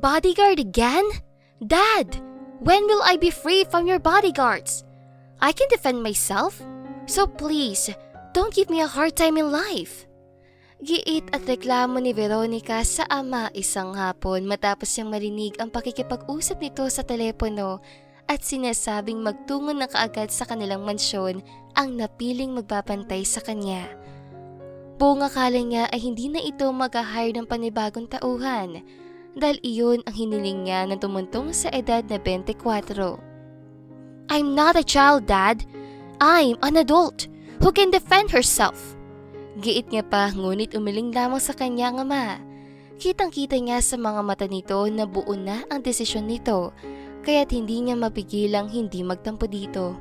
Bodyguard again? Dad, when will I be free from your bodyguards? I can defend myself, so please, don't give me a hard time in life. Giit at reklamo ni Veronica sa ama isang hapon matapos niyang marinig ang pakikipag-usap nito sa telepono at sinasabing magtungo na kaagad sa kanilang mansyon ang napiling magbabantay sa kanya. Buong akala niya ay hindi na ito mag-hire ng panibagong tauhan dahil iyon ang hiniling niya na tumuntong sa edad na 24. I'm not a child, Dad. I'm an adult who can defend herself. Giit niya pa ngunit umiling lamang sa kanyang ama. Kitang-kita niya sa mga mata nito na buo na ang desisyon nito kaya't hindi niya mapigilang hindi magtampo dito.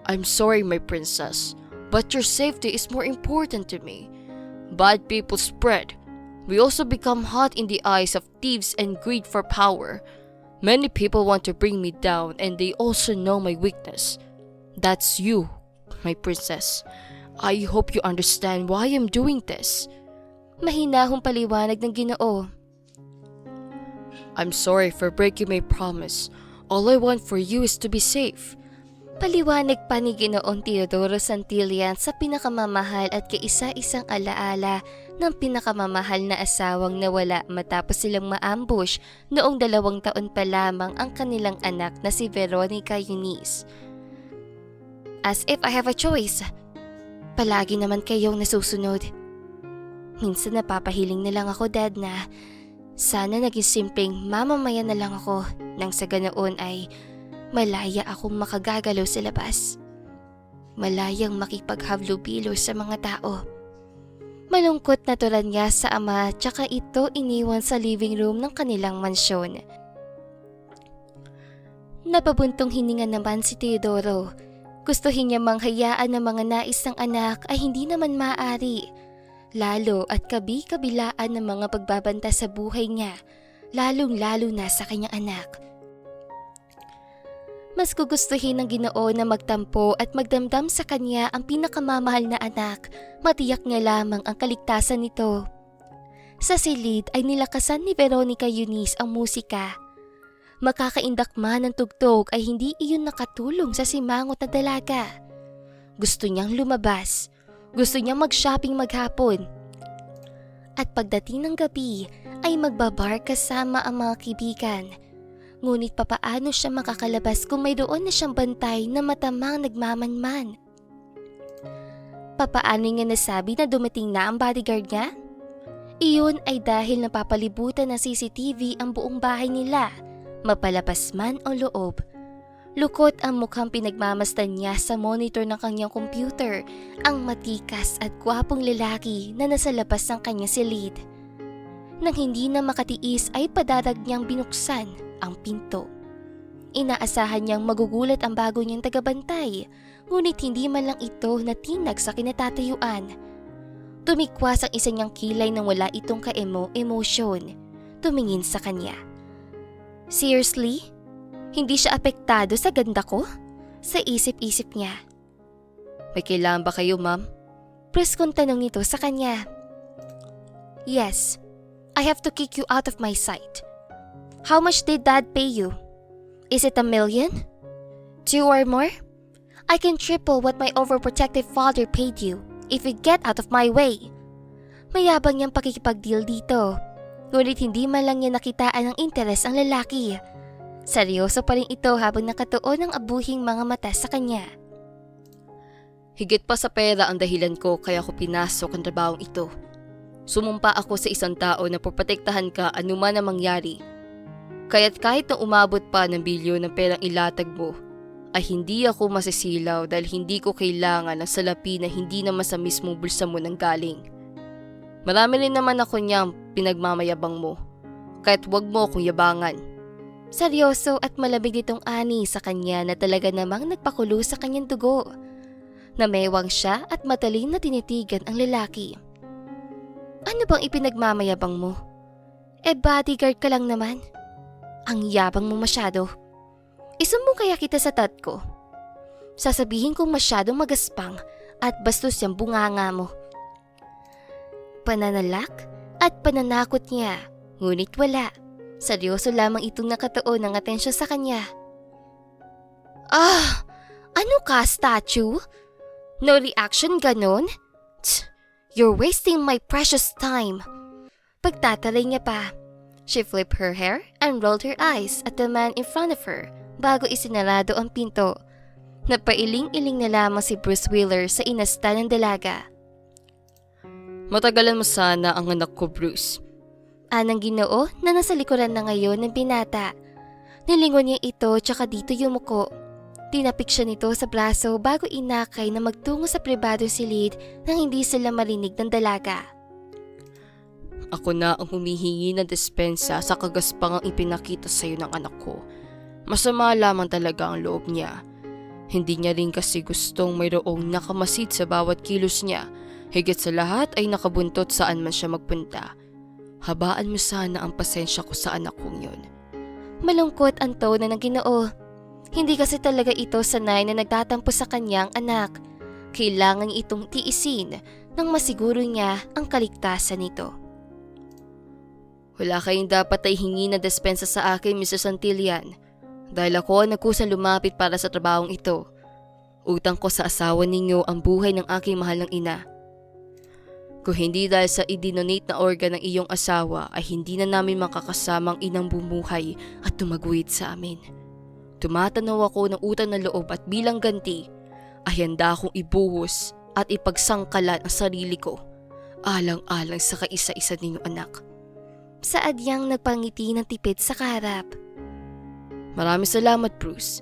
I'm sorry, my princess, but your safety is more important to me. Bad people spread. We also become hot in the eyes of thieves and greed for power. Many people want to bring me down and they also know my weakness. That's you, my princess. I hope you understand why I'm doing this. Mahinahong paliwanag ng Ginoo. I'm sorry for breaking my promise. All I want for you is to be safe. Paliwanag pa ni Ginoong Teodoro Santillan sa pinakamamahal at kaisa-isang alaala ng pinakamamahal na asawang nawala matapos silang ma-ambush noong 2 taon pa lamang ang kanilang anak na si Veronica Eunice. As if I have a choice. Palagi naman kayong nasusunod. Minsan napapahiling na lang ako, Dad, na sana naging simpleng mamamaya na lang ako nang sa ganoon ay malaya akong makagagalaw sa labas. Malayang makipaghablubilo sa mga tao. Malungkot na turan niya sa ama tsaka ito iniwan sa living room ng kanilang mansyon. Napabuntong hininga naman si Teodoro. Gustuhin niya manghayaan ng mga nais ng anak ay hindi naman maaari. Lalo at kabi-kabilaan ng mga pagbabanta sa buhay niya, lalong-lalo na sa kanyang anak. Mas gugustuhin ng Ginoo na magtampo at magdamdam sa kanya ang pinakamamahal na anak, matiyak niya lamang ang kaligtasan nito. Sa silid ay nilakasan ni Veronica Eunice ang musika. Makakaindak man ng tugtog ay hindi iyon nakatulong sa simangot na dalaga. Gusto niyang lumabas. Gusto niyang mag-shopping maghapon. At pagdating ng gabi ay magbabar kasama ang mga kaibigan. Ngunit papaano siya makakalabas kung mayroon na siyang bantay na matamang nagmamanman? Papaano niya nasabi na dumating na ang bodyguard niya? Iyon ay dahil napapalibutan ng CCTV ang buong bahay nila. Mapalapas man o loob. Lukot ang mukhang pinagmamasdan niya sa monitor ng kanyang computer, ang matikas at gwapong lalaki na nasa labas ng kanyang silid. Nang hindi na makatiis ay padarag niyang binuksan ang pinto. Inaasahan niyang magugulat ang bago niyang tagabantay, ngunit hindi man lang ito natinag sa kinatatayuan. Tumikwas ang isa niyang kilay nang wala itong ka-emosyon. Tumingin sa kanya. Seriously? Hindi siya apektado sa ganda ko? Sa isip-isip niya. May kailangan ba kayo, ma'am? Preskong tanong nito sa kanya. Yes, I have to kick you out of my sight. How much did Dad pay you? Is it 1 million? 2 or more? I can triple what my overprotective father paid you if you get out of my way. Mayabang niyang pakikipag-deal dito. Ngunit hindi man lang niya nakitaan ng interes ang lalaki. Seryoso pa rin ito habang nakatuon ang abuhing mga mata sa kanya. Higit pa sa pera ang dahilan ko kaya ako pinasok ang trabahong ito. Sumumpa ako sa isang tao na poprotektahan ka anuman ang mangyari. Kaya't kahit na umabot pa ng bilyon ng perang ilatag mo, ay hindi ako masisilaw dahil hindi ko kailangan ng salapi na hindi naman sa mismong bulsa mo nang galing. Marami rin naman ako niyang pinagmamayabang mo, kahit wag mo akong yabangan. Seryoso at malamig itong ani sa kanya na talaga namang nagpakulo sa kanyang dugo. Namewang siya at matalim na tinitigan ang lalaki. Ano bang ipinagmamayabang mo? Bodyguard ka lang naman. Ang yabang mo masyado. Isumbong kaya kita sa tat ko. Sasabihin kong masyadong magaspang at bastos yung bunganga mo. Pananalak at pananakot niya, ngunit wala. Seryoso lamang itong nakatuon ng atensyon sa kanya. Ah! Ano ka, statue? No reaction ganon? Tch, you're wasting my precious time. Pagtataray niya pa. She flipped her hair and rolled her eyes at the man in front of her bago isinarado ang pinto. Napailing-iling na lamang si Bruce Wheeler sa inasta ng dalaga. Matagalan mo sana ang anak ko, Bruce. Anang Ginoo na nasa likuran na ngayon ng binata. Nilingon niya ito tsaka dito yumuko. Tinapik siya nito sa braso bago inakay na magtungo sa pribado silid nang hindi sila marinig ng dalaga. Ako na ang humihingi ng dispensa sa kagaspangang ipinakita sa iyo ng anak ko. Masama lamang talaga ang loob niya. Hindi niya rin kasi gustong mayroong nakamasid sa bawat kilos niya. Higit sa lahat ay nakabuntot saan man siya magpunta. Habaan mo sana ang pasensya ko sa anak kong yun. Malungkot ang tono ng Ginoo. Hindi kasi talaga ito sanay na nagtatampo sa kanyang anak. Kailangan itong tiisin nang masiguro niya ang kaligtasan nito. Wala kayong dapat ay hingi na dispensa sa akin, Mr. Santillan. Dahil ako ang nagkusang lumapit para sa trabahong ito. Utang ko sa asawa ninyo ang buhay ng aking mahal ng ina. Kung hindi dahil sa idinonate na organ ng iyong asawa ay hindi na namin makakasamang inang bumuhay at tumaguyod sa amin. Tumatanaw ako ng utang na loob at bilang ganti ay handa akong ibuhos at ipagsangkalan ang sarili ko alang-alang sa kaisa-isa ninyong anak. Saadyang nagpangiti ng tipid sa kaharap. Maraming salamat, Bruce.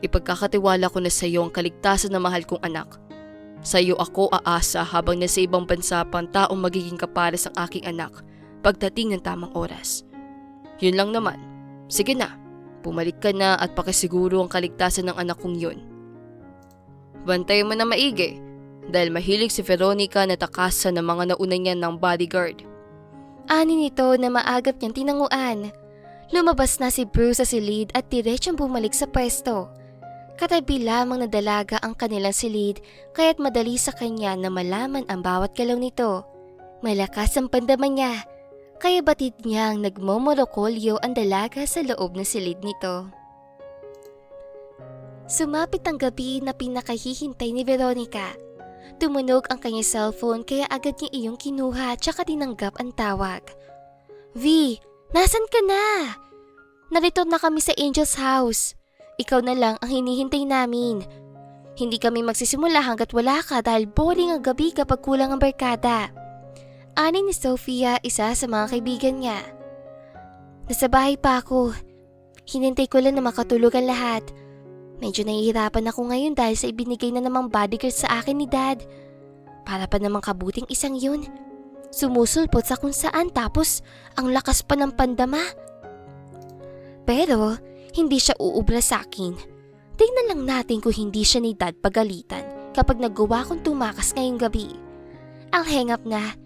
Ipagkakatiwala ko na sa iyo ang kaligtasan ng mahal kong anak. Sa iyo ako aasa habang nasa ibang bansa pang taong magiging kapares ang aking anak pagdating ng tamang oras. Yun lang naman. Sige na, bumalik ka na at pakisiguro ang kaligtasan ng anak kong yun. Bantayan mo na maigi dahil mahilig si Veronica na takasan ng mga nauna niya ng bodyguard. Ani nito na maagap niyang tinanguan. Lumabas na si Bruce sa silid at diretsong bumalik sa pwesto. Katabi lamang na dalaga ang kanilang silid kaya't madali sa kanya na malaman ang bawat galaw nito. Malakas ang pandaman niya, kaya batid niyang nagmomorokolyo ang dalaga sa loob ng silid nito. Sumapit ang gabi na pinakahihintay ni Veronica. Tumunog ang kanyang cellphone kaya agad niya iyong kinuha tsaka tinanggap ang tawag. V, nasan ka na? Narito na kami sa Angel's house. Ikaw na lang ang hinihintay namin. Hindi kami magsisimula hanggat wala ka dahil boring ang gabi kapag kulang ang barkada. Ani ni Sofia, isa sa mga kaibigan niya. Nasa bahay pa ako. Hinintay ko lang na makatulog ang lahat. Medyo nahihirapan ako ngayon dahil sa ibinigay na namang bodyguard sa akin ni Dad. Para pa namang kabuting isang yun. Sumusulpot sa kung saan tapos ang lakas pa ng pandama. Pero hindi siya uubra sa akin. Tingnan lang natin kung hindi siya ni Dad pagalitan kapag nagawa kong tumakas ngayong gabi. Ang hang up na,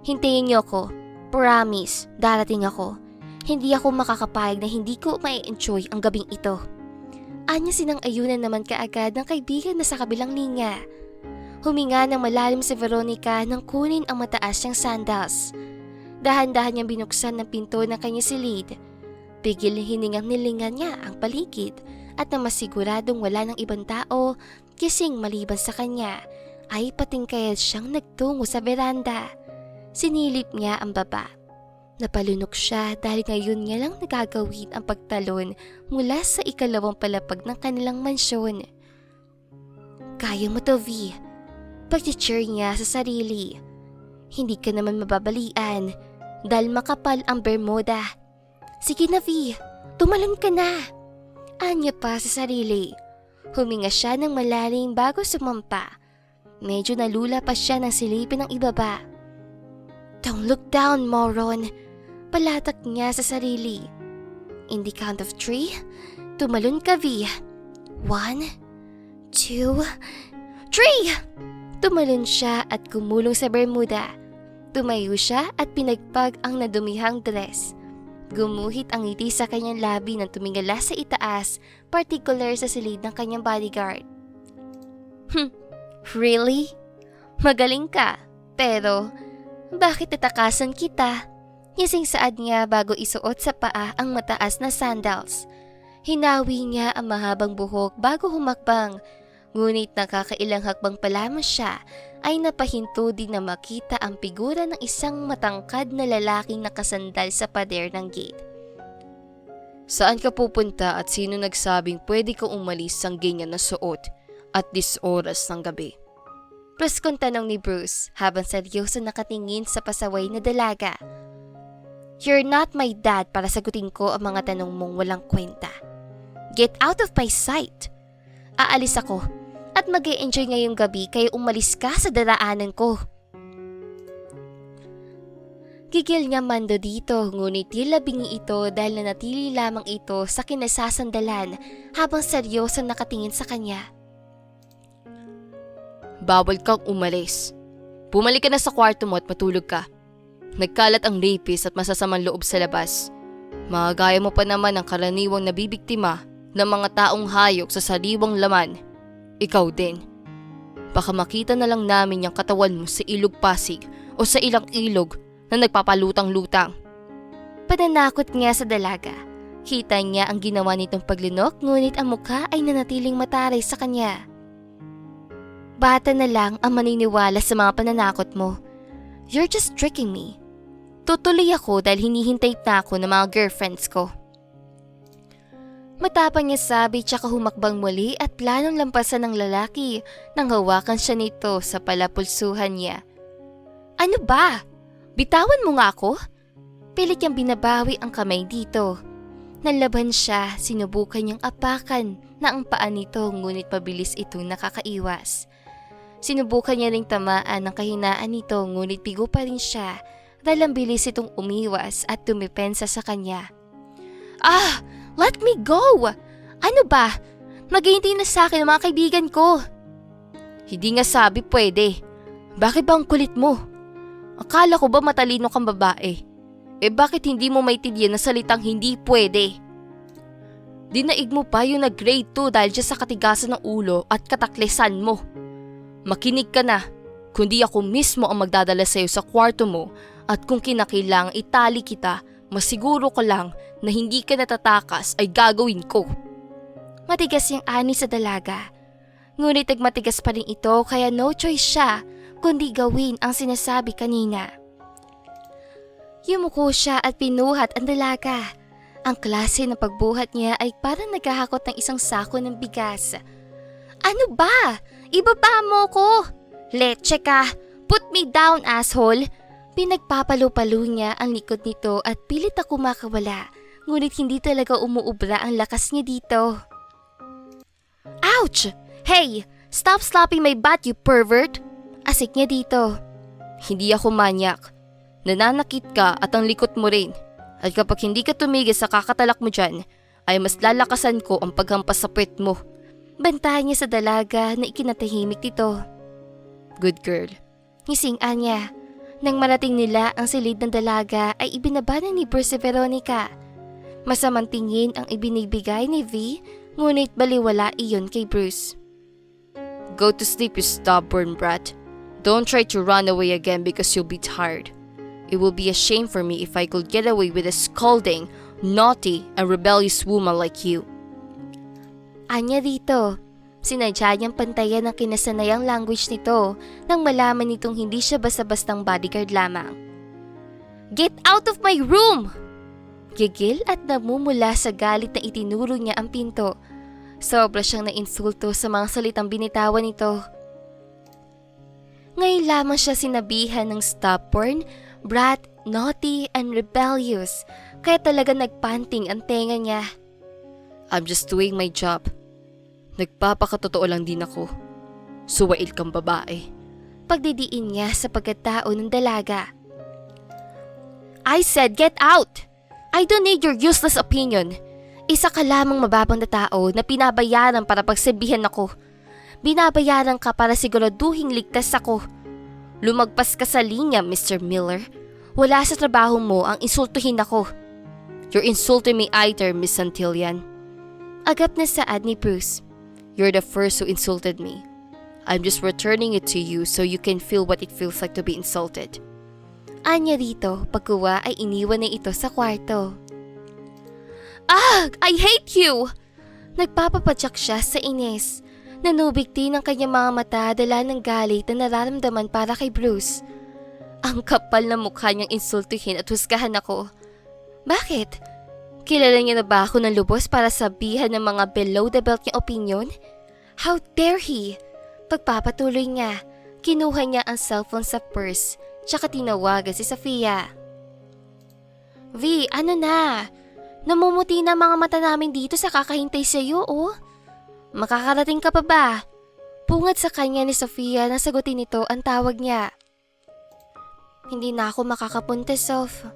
hintayin niyo ako. Promise, darating ako. Hindi ako makakapayag na hindi ko ma-enjoy ang gabing ito. Anya sinang-ayunan naman kaagad ng kaibigan na sa kabilang linya. Huminga ng malalim si Veronica nang kunin ang mataas niyang sandals. Dahan-dahan niyang binuksan ng pinto ng kanyang silid. Bigil hiningang nilingan niya ang paligid at nang masiguradong wala ng ibang tao, kising maliban sa kanya, ay patingkayad siyang nagtungo sa veranda. Sinilip niya ang baba. Napalunok siya dahil ngayon niya lang nagagawin ang pagtalon mula sa ikalawang palapag ng kanilang mansyon. Kaya mo to, V. Pag-cheer niya sa sarili. Hindi ka naman mababalian dahil makapal ang Bermuda. Sige na, V. Tumalon ka na. Anya pa sa sarili. Huminga siya ng malalim bago sumampa. Medyo nalula pa siya ng silipin ng ibaba. Don't look down, moron. Palatak niya sa sarili. In the count of 3, tumalon ka, V. 1, 2, 3! Tumalon siya at gumulong sa Bermuda. Tumayo siya at pinagpag ang nadumihang dress. Gumuhit ang ngiti sa kanyang labi nang tumingala sa itaas, particular sa silid ng kanyang bodyguard. Really? Magaling ka, pero bakit natakasan kita? Ngising saad niya bago isuot sa paa ang mataas na sandals. Hinawi niya ang mahabang buhok bago humakbang, ngunit nakakailang hakbang pa lamang siya ay napahinto din na makita ang figura ng isang matangkad na lalaking nakasandal sa pader ng gate. Saan ka pupunta at sino nagsabing pwede kang umalis sang ganyan na suot at dis oras ng gabi? Pruskong tanong ni Bruce habang seryoso nakatingin sa pasaway na dalaga. You're not my dad para sagutin ko ang mga tanong mong walang kwenta. Get out of my sight! Aalis ako at mag-e-enjoy ngayong gabi kaya umalis ka sa daraanan ko. Gigil niya Mando dito ngunit tila bingi ito dahil nanatili lamang ito sa kinasasandalan habang seryoso nakatingin sa kanya. Bawal kang umalis. Bumalik ka na sa kwarto mo at matulog ka. Nagkalat ang rapist at masasamang loob sa labas. Magaya mo pa naman ang karaniwang nabibiktima ng mga taong hayok sa sariwang laman. Ikaw din. Baka makita na lang namin yung katawan mo sa ilog Pasig o sa ilang ilog na nagpapalutang-lutang. Pananakot niya sa dalaga. Kita niya ang ginawa nitong paglinok ngunit ang mukha ay nanatiling mataray sa kanya. Bata na lang ang maniniwala sa mga pananakot mo. You're just tricking me. Tutuloy ako dahil hinihintay na ako ng mga girlfriends ko. Matapang niya sabi tsaka humakbang muli at planong lampasan ng lalaki nang hawakan siya nito sa palapulsuhan niya. Ano ba? Bitawan mo nga ako? Pilit niyang binabawi ang kamay dito. Nanlaban siya, sinubukan niyang apakan na ang paa nito ngunit mabilis itong nakakaiwas. Sinubukan niya ring tamaan ng kahinaan nito ngunit bigo pa rin siya dahil ang bilis itong umiwas at tumipensa sa kanya. Ah! Let me go! Ano ba? Maghihintay na sa akin ang mga kaibigan ko. Hindi nga sabi pwede. Bakit ba ang kulit mo? Akala ko ba matalino kang babae? Bakit hindi mo maintindihan na salitang hindi pwede? Dinaig mo pa yung nag-grade 2 dahil dyan sa katigasan ng ulo at kataklesan mo. Makinig ka na, kundi ako mismo ang magdadala sa'yo sa kwarto mo at kung kinakailangang itali kita, masiguro ko lang na hindi ka natatakas ay gagawin ko. Matigas yung ani sa dalaga. Ngunit nagmatigas pa rin ito kaya no choice siya kundi gawin ang sinasabi kanina. Yumuko siya at pinuhat ang dalaga. Ang klase ng pagbuhat niya ay parang naghahakot ng isang sako ng bigas. Ano ba? Ibaba mo ko! Leche ka! Put me down, asshole! Pinagpapalo-palo niya ang likod nito at pilit na kumakawala. Ngunit hindi talaga umuubra ang lakas niya dito. Ouch! Hey! Stop slapping my butt, you pervert! Asik niya dito. Hindi ako manyak. Nananakit ka at ang likot mo rin. At kapag hindi ka tumigil sa kakatalak mo dyan, ay mas lalakasan ko ang paghampas sa puwet mo. Bantayan niya sa dalaga na ikinatahimik dito. Good girl. Ngising-an niya. Nang marating nila ang silid ng dalaga ay ibinabana ni Bruce si Veronica. Masamang tingin ang ibinibigay ni V, ngunit baliwala iyon kay Bruce. Go to sleep, you stubborn brat. Don't try to run away again because you'll be tired. It will be a shame for me if I could get away with a scolding, naughty, and rebellious woman like you. Anya dito. Sinadya niyang pantayan ang kinasanayang language nito nang malaman nitong hindi siya basta-bastang bodyguard lamang. Get out of my room! Gigil at namumula sa galit na itinuro niya ang pinto. Sobra siyang nainsulto sa mga salitang binitawan nito. Ngayon lamang siya sinabihan ng stubborn, brat, naughty, and rebellious, kaya talaga nagpanting ang tenga niya. I'm just doing my job. Nagpapakatotoo lang din ako. Suwail kang babae. Pagdidiin niya sa pagkatao ng dalaga. I said get out! I don't need your useless opinion. Isa ka lamang mababang na tao na pinabayaran para pagsabihan ako. Binabayaran ka para siguraduhing ligtas ako. Lumagpas ka sa linya, Mr. Miller. Wala sa trabaho mo ang insultuhin ako. You're insulting me either, Miss Santillan. Agap na saad ni Bruce. You're the first who insulted me. I'm just returning it to you so you can feel what it feels like to be insulted. Anya rito, pagkuha ay iniwan na ito sa kwarto. Ah! I hate you! Nagpapapadyak siya sa inis. Nanubigti ng kanyang mga mata dala ng galit na nararamdaman para kay Bruce. Ang kapal na mukha niyang insultuhin at husgahan ako. Bakit? Kilala niya na ba ako ng lubos para sabihan ng mga below the belt niyang opinion? How dare he? Pagpapatuloy niya, kinuha niya ang cellphone sa purse, tsaka tinawagan si Sofia. V, ano na? Namumuti na mga mata namin dito sa kakahintay sa iyo, oh. Makakarating ka pa ba? Pungad sa kanya ni Sofia na sagutin nito ang tawag niya. Hindi na ako makakapunta, Sof.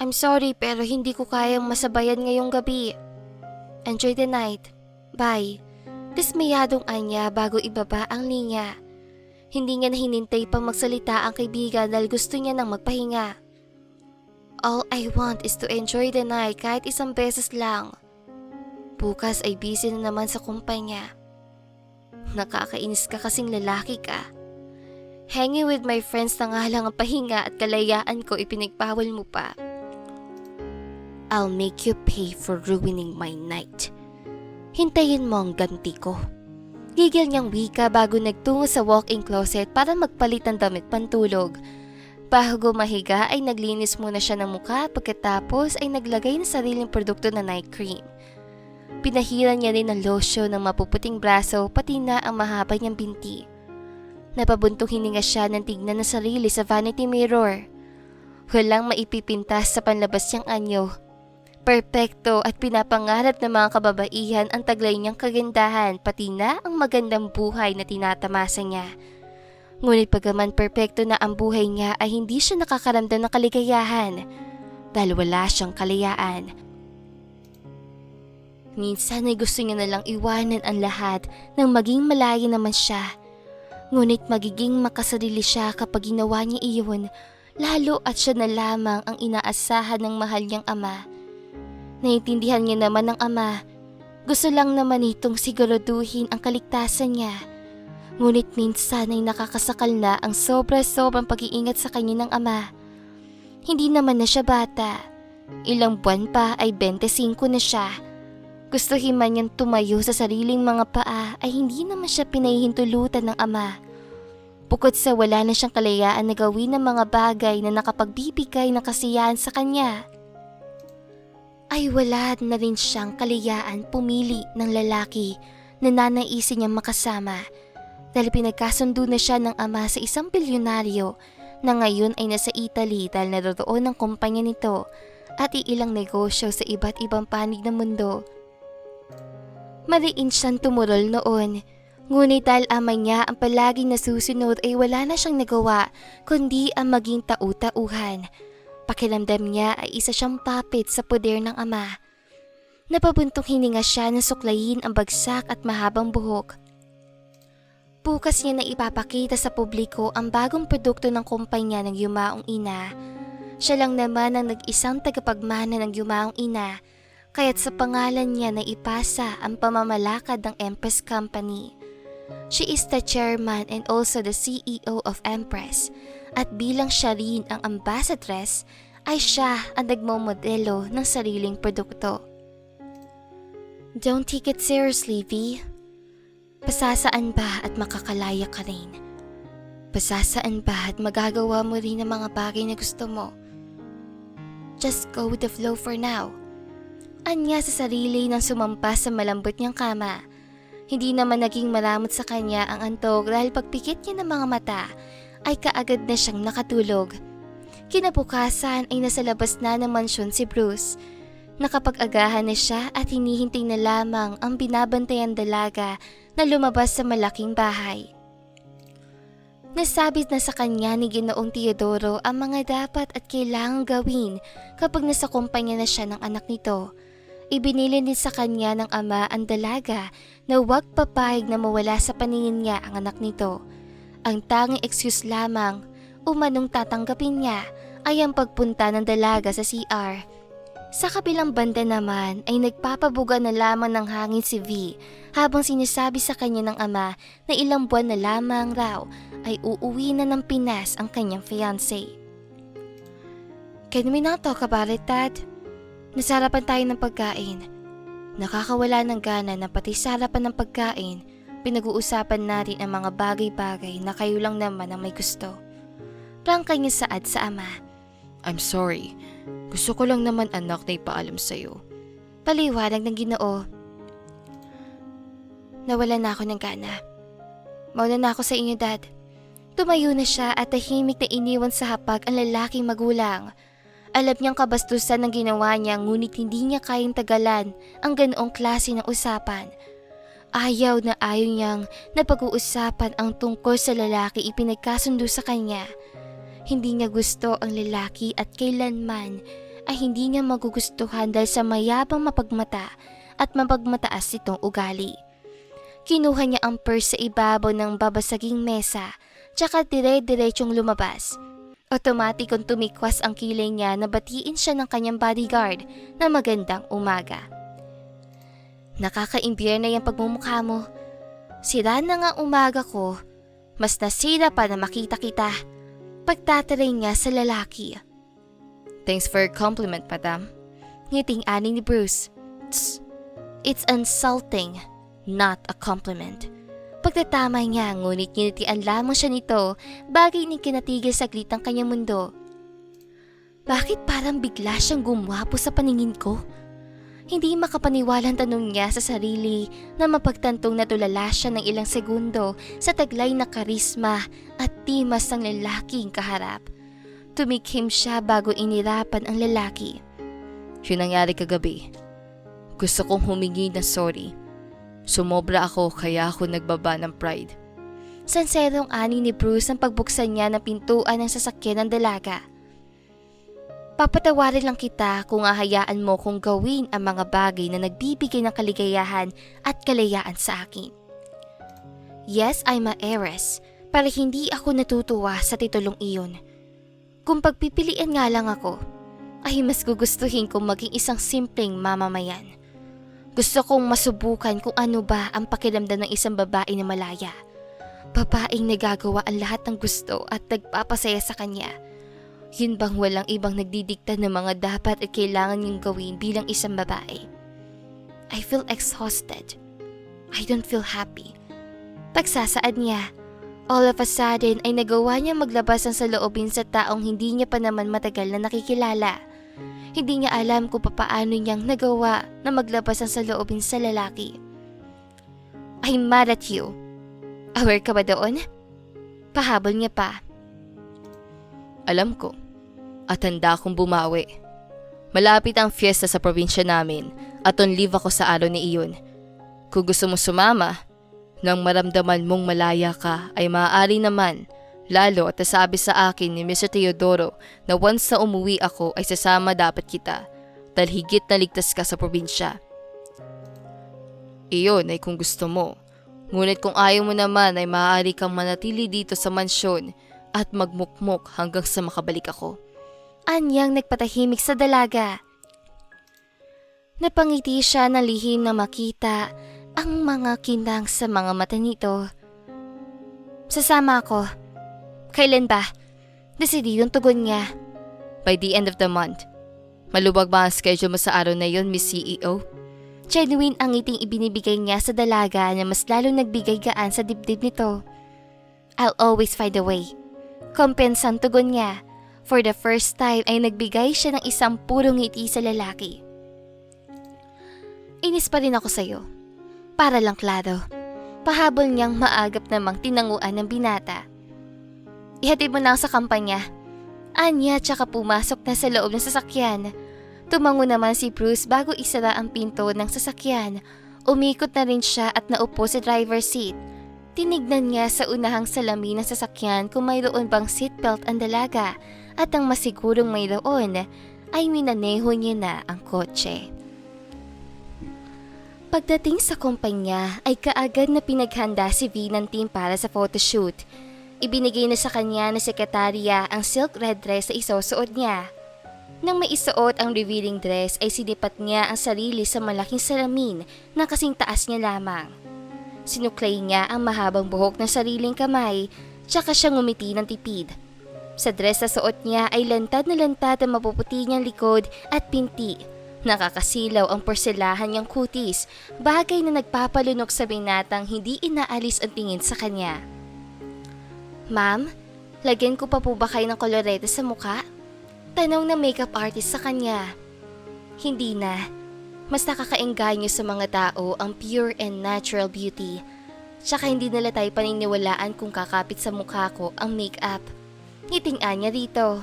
I'm sorry pero hindi ko kayang masabayan ngayong gabi. Enjoy the night. Bye. Dismayadong anya bago ibaba ang linya. Hindi niya na hinintay pang magsalita ang kaibigan dahil gusto niya nang magpahinga. All I want is to enjoy the night kahit isang beses lang. Bukas ay busy na naman sa kumpanya. Nakakainis ka kasing lalaki ka. Hanging with my friends na nga lang ang pahinga at kalayaan ko ipinagbawal mo pa. I'll make you pay for ruining my night. Hintayin mo ang ganti ko. Gigil niyang wika bago nagtungo sa walk-in closet para magpalit ng damit pantulog. Bago mahiga ay naglinis muna siya ng mukha pagkatapos ay naglagay ng sariling produkto na night cream. Pinahiran niya rin ng lotion ng mapuputing braso pati na ang mahaba niyang binti. Napabuntong hininga siya nang tignan ng sarili sa vanity mirror. Walang maipipintas sa panlabas niyang anyo. Perpekto at pinapangarap ng mga kababaihan ang taglay niyang kagandahan pati na ang magandang buhay na tinatamasa niya. Ngunit pagaman perpekto na ang buhay niya ay hindi siya nakakaramdam ng kaligayahan dahil wala siyang kalayaan. Minsan ay gusto niya nalang iwanan ang lahat nang maging malaya naman siya. Ngunit magiging makasarili siya kapag ginawa niya iyon, lalo at siya na lamang ang inaasahan ng mahal niyang ama. Naiintindihan niya naman ng ama. Gusto lang naman itong siguraduhin ang kaligtasan niya. Ngunit minsan ay nakakasakal na ang sobra-sobrang pag-iingat sa kanya ng ama. Hindi naman na siya bata. Ilang buwan pa ay 25 na siya. Gustuhin man niyang tumayo sa sariling mga paa ay hindi naman siya pinahihintulutan ng ama. Bukod sa wala na siyang kalayaan na gawin ng mga bagay na nakapagbibigay ng kasiyahan sa kanya, ay wala na rin siyang kalayaan pumili ng lalaki na nanaisin niyang makasama dahil pinagkasundo na siya ng ama sa isang bilyonaryo na ngayon ay nasa Italy dahil naroroon ang kumpanya nito at iilang negosyo sa iba't ibang panig ng mundo. Mariin siyang tumurol noon, ngunit dahil ama niya ang palaging nasusunod ay wala na siyang nagawa kundi ang maging tau-tauhan. Pakiramdam niya ay isa siyang puppet sa poder ng ama. Napabuntong hininga siya na suklayin ang bagsak at mahabang buhok. Bukas niya na ipapakita sa publiko ang bagong produkto ng kumpanya ng yumaong ina. Siya lang naman ang nag-isang tagapagmana ng yumaong ina, kaya't sa pangalan niya na ipasa ang pamamalakad ng Empress Company. She is the chairman and also the CEO of Empress. At bilang siya rin ang ambassadress, ay siya ang nagmomodelo ng sariling produkto. Don't take it seriously, V. Pasasaan ba at makakalaya ka rin? Pasasaan ba at magagawa mo rin ang mga bagay na gusto mo? Just go with the flow for now. Anya sa sarili nang sumampas sa malambot niyang kama. Hindi naman naging maramot sa kanya ang antok dahil pagpikit niya ng mga mata, ay kaagad na siyang nakatulog. Kinabukasan ay nasa labas na ng mansyon si Bruce. Nakapag-agahan na siya at hinihintay na lamang ang binabantayan dalaga na lumabas sa malaking bahay. Nasabit na sa kanya ni Ginoong Teodoro ang mga dapat at kailangang gawin kapag nasa kumpanya na siya ng anak nito. Ibinilin din sa kanya ng ama ang dalaga na huwag papayag na mawala sa paningin niya ang anak nito. Ang tanging excuse lamang umanong tatanggapin niya ay ang pagpunta ng dalaga sa CR. Sa kabilang banda naman ay nagpapabuga na lamang ng hangin si V habang sinasabi sa kanya ng ama na ilang buwan na lamang raw ay uuwi na ng Pinas ang kanyang fiancé. Can we not talk about it, Dad? Nasa harapan tayo ng pagkain. Nakakawala ng gana na pati sa harapan ng pagkain, pinag-uusapan natin ang mga bagay-bagay na kayo lang naman ang may gusto. Prangkay niya saad sa ama. I'm sorry. Gusto ko lang naman anak na ipaalam sa'yo. Paliwanag ng Ginoo. Nawala na ako ng gana. Mauna na ako sa inyo, Dad. Tumayo na siya at tahimik na iniwan sa hapag ang lalaking magulang. Alam niyang kabastusan ng ginawa niya ngunit hindi niya kayang tagalan ang ganoong klase ng usapan. Ayaw na ayaw niyang napag-uusapan ang tungkol sa lalaki ipinagkasundo sa kanya. Hindi niya gusto ang lalaki at kailanman ay hindi niya magugustuhan dahil sa mayabang mapagmata at mapagmataas itong ugali. Kinuha niya ang purse sa ibabaw ng babasaging mesa tsaka dire-diretsyong lumabas. Otomatikong tumikwas ang kilay niya na batiin siya ng kanyang bodyguard na magandang umaga. Nakakaimbyer na yung pagmumukha mo. Sira na nga umaga ko, mas nasira pa na makita kita. Pagtataray niya sa lalaki. Thanks for your compliment, madam. Ngiting ani ni Bruce. Tss, it's insulting, not a compliment. Pagtatama niya ngunit ginitian lamang siya nito, bagay ni kinatigil saglit ang kanyang mundo. Bakit parang bigla siyang gumwapo sa paningin ko? Hindi makapaniwalang tanong niya sa sarili na mapagtantong natulala siya ng ilang segundo sa taglay na karisma at timas ng lalaking kaharap. Tumikhim siya bago inirapan ang lalaki. Yun nangyari kagabi. Gusto kong humingi ng sorry. Sumobra ako kaya ako nagbaba ng pride. Sanserong ani ni Bruce ang pagbuksan niya ng pintuan ng sasakyan ng dalaga. Papatawarin lang kita kung ahayaan mo kung gawin ang mga bagay na nagbibigay ng kaligayahan at kalayaan sa akin. Yes, I'm a heiress, pero hindi ako natutuwa sa titulong iyon. Kung pagpipilian nga lang ako, ay mas gugustuhin kong maging isang simpleng mamamayan. Gusto kong masubukan kung ano ba ang pakiramdam ng isang babae na malaya. Babaeng nagagawa ang lahat ng gusto at nagpapasaya sa kanya. Yun bang walang ibang nagdidikta ng mga dapat at kailangan niyong gawin bilang isang babae? I feel exhausted. I don't feel happy. Pagsasaad niya, all of a sudden ay nagawa niya maglabas ang saloobin sa taong hindi niya pa naman matagal na nakikilala. Hindi niya alam kung papaano niyang nagawa na maglabas ang saloobin sa lalaki. I'm mad at you. Aware ka ba doon? Pahabol niya pa. Alam ko. At handa akong bumawi. Malapit ang fiesta sa probinsya namin at on leave ako sa araw ni iyon. Kung gusto mo sumama, nang maramdaman mong malaya ka ay maaari naman. Lalo at nasabi sa akin ni Mr. Teodoro na once na umuwi ako ay sasama dapat kita dahil higit na ligtas ka sa probinsya. Iyon ay kung gusto mo. Ngunit kung ayaw mo naman ay maaari kang manatili dito sa mansyon at magmukmok hanggang sa makabalik ako. Anyang nagpatahimik sa dalaga. Napangiti siya na lihim na makita ang mga kinang sa mga mata nito. Sasama ako. Kailan ba? Desididong tugon niya. By the end of the month. Maluwag ba ang schedule mo sa araw na yon, Miss CEO? Genuine ang ngiting ibinibigay niya sa dalaga na mas lalong nagbigay gaan sa dibdib nito. I'll always find a way. Kompensang tugon niya. For the first time ay nagbigay siya ng isang purong ngiti sa lalaki. Inis pa rin ako sa'yo. Para lang klaro. Pahabol niyang maagap namang tinanguan ng binata. Ihatid mo na ako sa kampanya. Anya tsaka pumasok na sa loob ng sasakyan. Tumango naman si Bruce bago isara ang pinto ng sasakyan. Umikot na rin siya at naupo sa driver's seat. Tinignan niya sa unahang salamin ng sasakyan kung mayroon bang seatbelt ang dalaga at ang masigurong mayroon ay minaneho niya na ang kotse. Pagdating sa kumpanya ay kaagad na pinaghanda si V ng team para sa photoshoot. Ibinigay na sa kanya na sekretarya ang silk red dress na isusuot niya. Nang maisuot ang revealing dress ay sinipat niya ang sarili sa malaking salamin na kasing taas niya lamang. Sinuklay niya ang mahabang buhok ng sariling kamay tsaka siya ngumiti ng tipid. Sa dress na suot niya ay lantad na lantad ang mapuputi niyang likod at pinti. Nakakasilaw ang porselahan niyang kutis, bagay na nagpapalunok sa binatang hindi inaalis ang tingin sa kanya. Ma'am, lagyan ko pa po ba kayo ng kolorete sa mukha? Tanong ng makeup artist sa kanya. Hindi na. Mas nakakaengganyo sa mga tao ang pure and natural beauty. Tsaka hindi nila tayo paniniwalaan kung kakapit sa mukha ko ang makeup. Ngiting-an niya rito.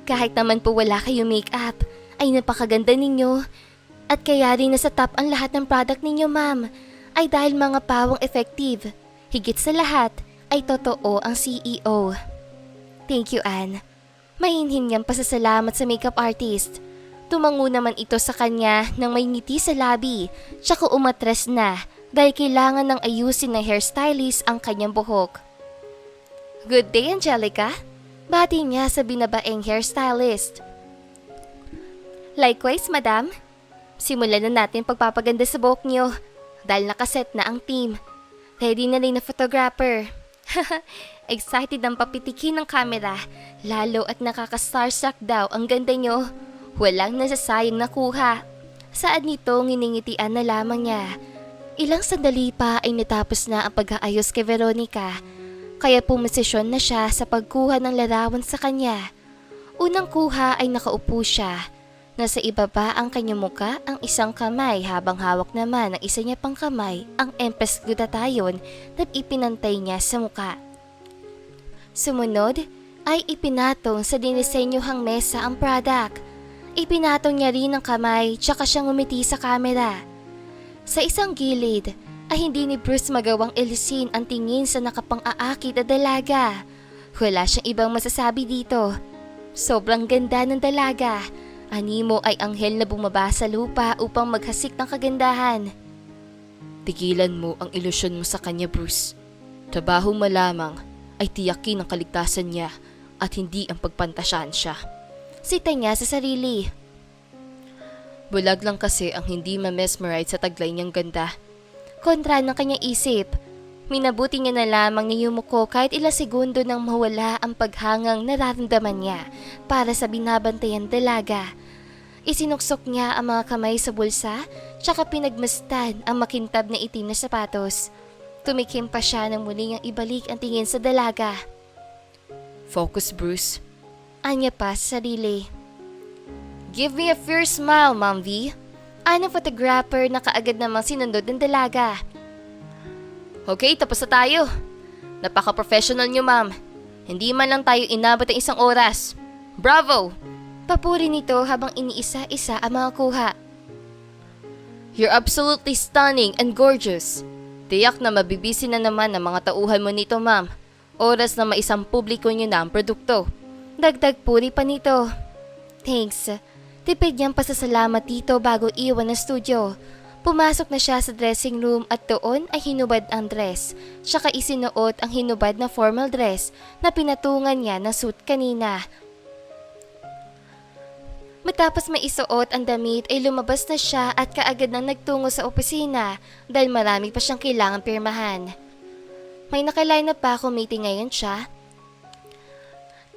Kahit naman po wala kayong makeup, ay napakaganda ninyo. At kaya rin nasa top ang lahat ng product ninyo, ma'am, ay dahil mga pawang effective. Higit sa lahat, ay totoo ang CEO. Thank you, Anne. Mahinhin niyang pasasalamat sa makeup artist. Tumango naman ito sa kanya nang may ngiti sa labi, tsaka umatres na dahil kailangan ng ayusin ng hairstylist ang kanyang buhok. Good day, Angelica. Bati niya sa binabaeng hairstylist. Likewise, madam. Simulan na natin pagpapaganda sa buhok niyo dahil nakaset na ang team. Ready na rin na photographer. Excited ang papitikin ng camera, lalo at nakaka-starstruck daw ang ganda niyo. Walang nasasayang nakuha. Saad nito nginingitian na lamang niya. Ilang sandali pa ay natapos na ang pag-aayos kay Veronica, kaya pumesisyon na siya sa pagkuha ng larawan sa kanya. Unang kuha ay nakaupo siya. Nasa ibaba ang kanyang muka ang isang kamay habang hawak naman ang isa niya pang kamay ang Empress Glutathione na ipinantay niya sa muka. Sumunod ay ipinatong sa dinisenyohang mesa ang product. Ipinatong niya rin ang kamay tsaka siyang umiti sa kamera. Sa isang gilid ay hindi ni Bruce magawang ilisin ang tingin sa nakapang-aakit na dalaga. Wala siyang ibang masasabi dito. Sobrang ganda ng dalaga. Animo ay anghel na bumaba sa lupa upang maghasik ng kagandahan. Tigilan mo ang ilusyon mo sa kanya, Bruce. Trabaho mo lamang ay tiyakin ang kaligtasan niya at hindi ang pagpantasyahan siya. Sita niya sa sarili. Bulag lang kasi ang hindi ma-mesmerize sa taglay niyang ganda. Kontra ng kanyang isip. Minabuti niya na lamang na yumuko kahit ilang segundo nang mawala ang paghangang nararamdaman niya para sa binabantayan dalaga. Isinuksok niya ang mga kamay sa bulsa tsaka pinagmasdan ang makintab na itim na sapatos. Tumikim pa siya nang muling ang ibalik ang tingin sa dalaga. Focus, Bruce. Anya pa sa sarili. Give me a fierce smile, Ma'am V. Anong photographer na kaagad namang sinundod ng dalaga. Okay, tapos na tayo. Napaka-professional niyo, ma'am. Hindi man lang tayo inabot ng isang oras. Bravo! Papuri nito habang iniisa-isa ang mga kuha. You're absolutely stunning and gorgeous. Tiyak na mabibisi na naman ang mga tauhan mo nito, ma'am. Oras na maisang publiko niyo na ang produkto. Dagdag puri pa nito. Thanks. Tipid niyang pasasalamat dito bago iwan ng studio. Pumasok na siya sa dressing room at doon ay hinubad ang dress. Tsaka isinuot ang hinubad na formal dress na pinatungan niya ng suit kanina. Matapos maisuot ang damit ay lumabas na siya at kaagad nang nagtungo sa opisina dahil marami pa siyang kailangang pirmahan. May nakaline na pa ako meeting ngayon siya?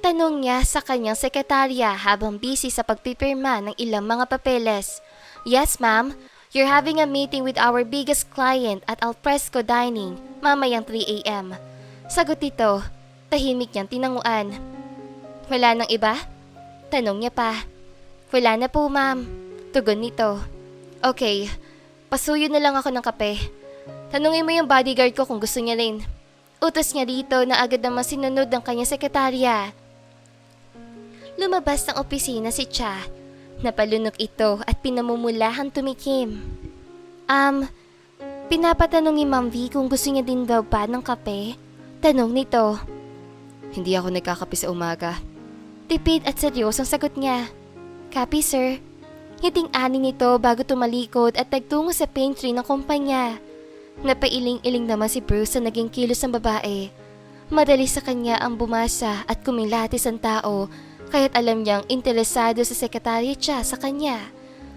Tanong niya sa kanyang sekretarya habang busy sa pagpipirma ng ilang mga papeles. Yes, ma'am. You're having a meeting with our biggest client at Alfresco Dining mamayang 3 a.m. Sagot nito, tahimik niyang tinanguan. Wala nang iba? Tanong niya pa. Wala na po, ma'am. Tugon nito. Okay, pasuyo na lang ako ng kape. Tanungin mo yung bodyguard ko kung gusto niya rin. Utos niya dito na agad naman sinunod ng kanyang sekretarya. Lumabas ng opisina si Cha. Napalunok ito at pinamumulahan tumikim. Pinapatanong ni Ma'am V kung gusto niya din daw ba ng kape? Tanong nito. Hindi ako nagkakape sa umaga. Tipid at seryosong sagot niya. Copy, sir. Hiting-ani nito bago tumalikod at nagtungo sa pantry ng kumpanya. Napailing-iling naman si Bruce sa naging kilos ng babae. Madali sa kanya ang bumasa at kumilatis ang tao kaya't alam niyang interesado sa sekretarya siya sa kanya.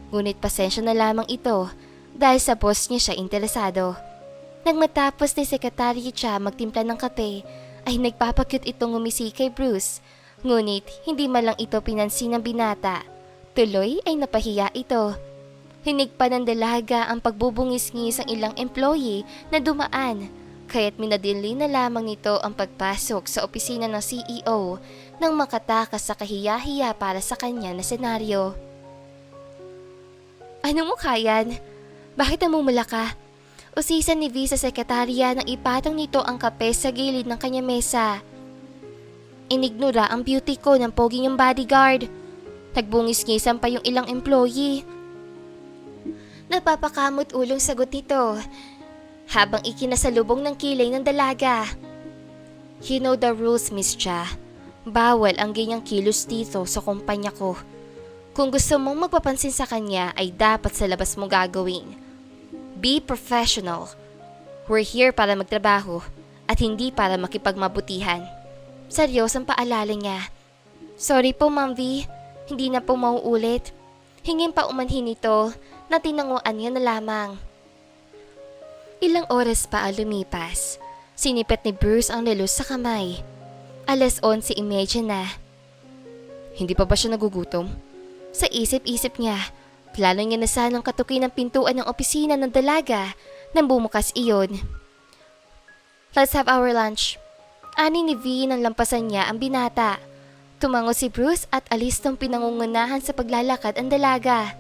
Ngunit pasensya na lamang ito dahil sa boss niya siya interesado. Nang matapos ni sekretarya siya magtimpla ng kape, ay nagpapakyut itong ngumisi kay Bruce. Ngunit hindi malang ito pinansin ng binata. Tuloy ay napahiya ito. Hinig pa ng dalaga ang pagbubungis-ngis ng ilang employee na dumaan, kaya't minadili na lamang nito ang pagpasok sa opisina ng CEO nang makatakas sa kahiya-hiya para sa kanya na senaryo. Ano mo kayan? Bakit namumula ka? Usisan ni V sa sekretarya nang ipatong nito ang kape sa gilid ng kanya mesa. Inignora ang beauty ko ng pogi niyang bodyguard. Nagbungis-ngisan pa yung ilang employee. Napapakamot ulong sagot nito habang ikinasalubong ng kilay ng dalaga. You know the rules, Miss Cha. Bawal ang ganyang kilos dito sa kumpanya ko. Kung gusto mong magpapansin sa kanya ay dapat sa labas mo gagawin. Be professional. We're here para magtrabaho at hindi para makipagmabutihan. Seryosang paalala niya. Sorry po, Ma'am V. Hindi na po mauulit. Hingin pa umanhin ito na tinanguan niya na lamang. Ilang oras pa ang lumipas. Sinipit ni Bruce ang relos sa kamay. 11:30 na. Hindi pa ba siya nagugutom? Sa isip-isip niya, plano niya na sanang katukin ang pintuan ng opisina ng dalaga nang bumukas iyon. Let's have our lunch. Ani ni V nang lampasan niya ang binata. Tumango si Bruce at alis ng pinangungunahan sa paglalakad ang dalaga.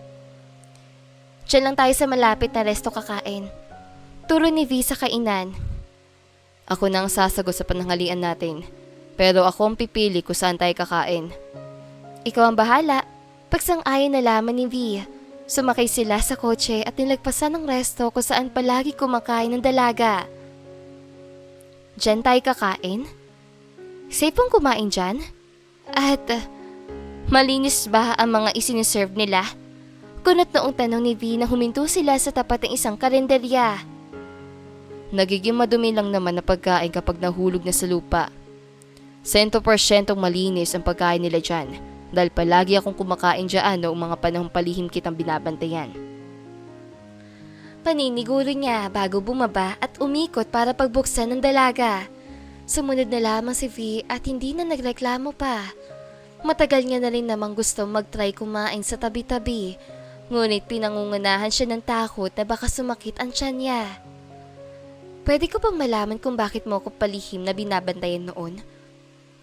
Diyan lang tayo sa malapit na resto kakain. Turo ni V sa kainan. Ako na ang sasagot sa pananghalian natin. Pero ako ang pipili kung saan tayo kakain. Ikaw ang bahala. Pagsang-ayon na lamang ni V. Sumakay sila sa kotse at nilagpasan ng resto kung saan palagi kumakain ng dalaga. Diyan tayo kakain? Safe pong kumain dyan? At malinis ba ang mga isiniserve nila? Kunot noong tanong ni V na huminto sila sa tapat ng isang karinderya. Nagiging madumi lang naman na pagkain kapag nahulog na sa lupa. 100% malinis ang pagkain nila dyan. Dahil palagi akong kumakain dyan noong mga panahong palihim kitang binabantayan. Paniniguro niya bago bumaba at umikot para pagbuksan ng dalaga. Sumunod na lamang si V at hindi na nagreklamo pa. Matagal niya na rin namang gustong mag-try kumain sa tabi-tabi. Ngunit pinangungunahan siya ng takot na baka sumakit ang tiyan niya. Pwede ko bang malaman kung bakit mo ako palihim na binabantayan noon?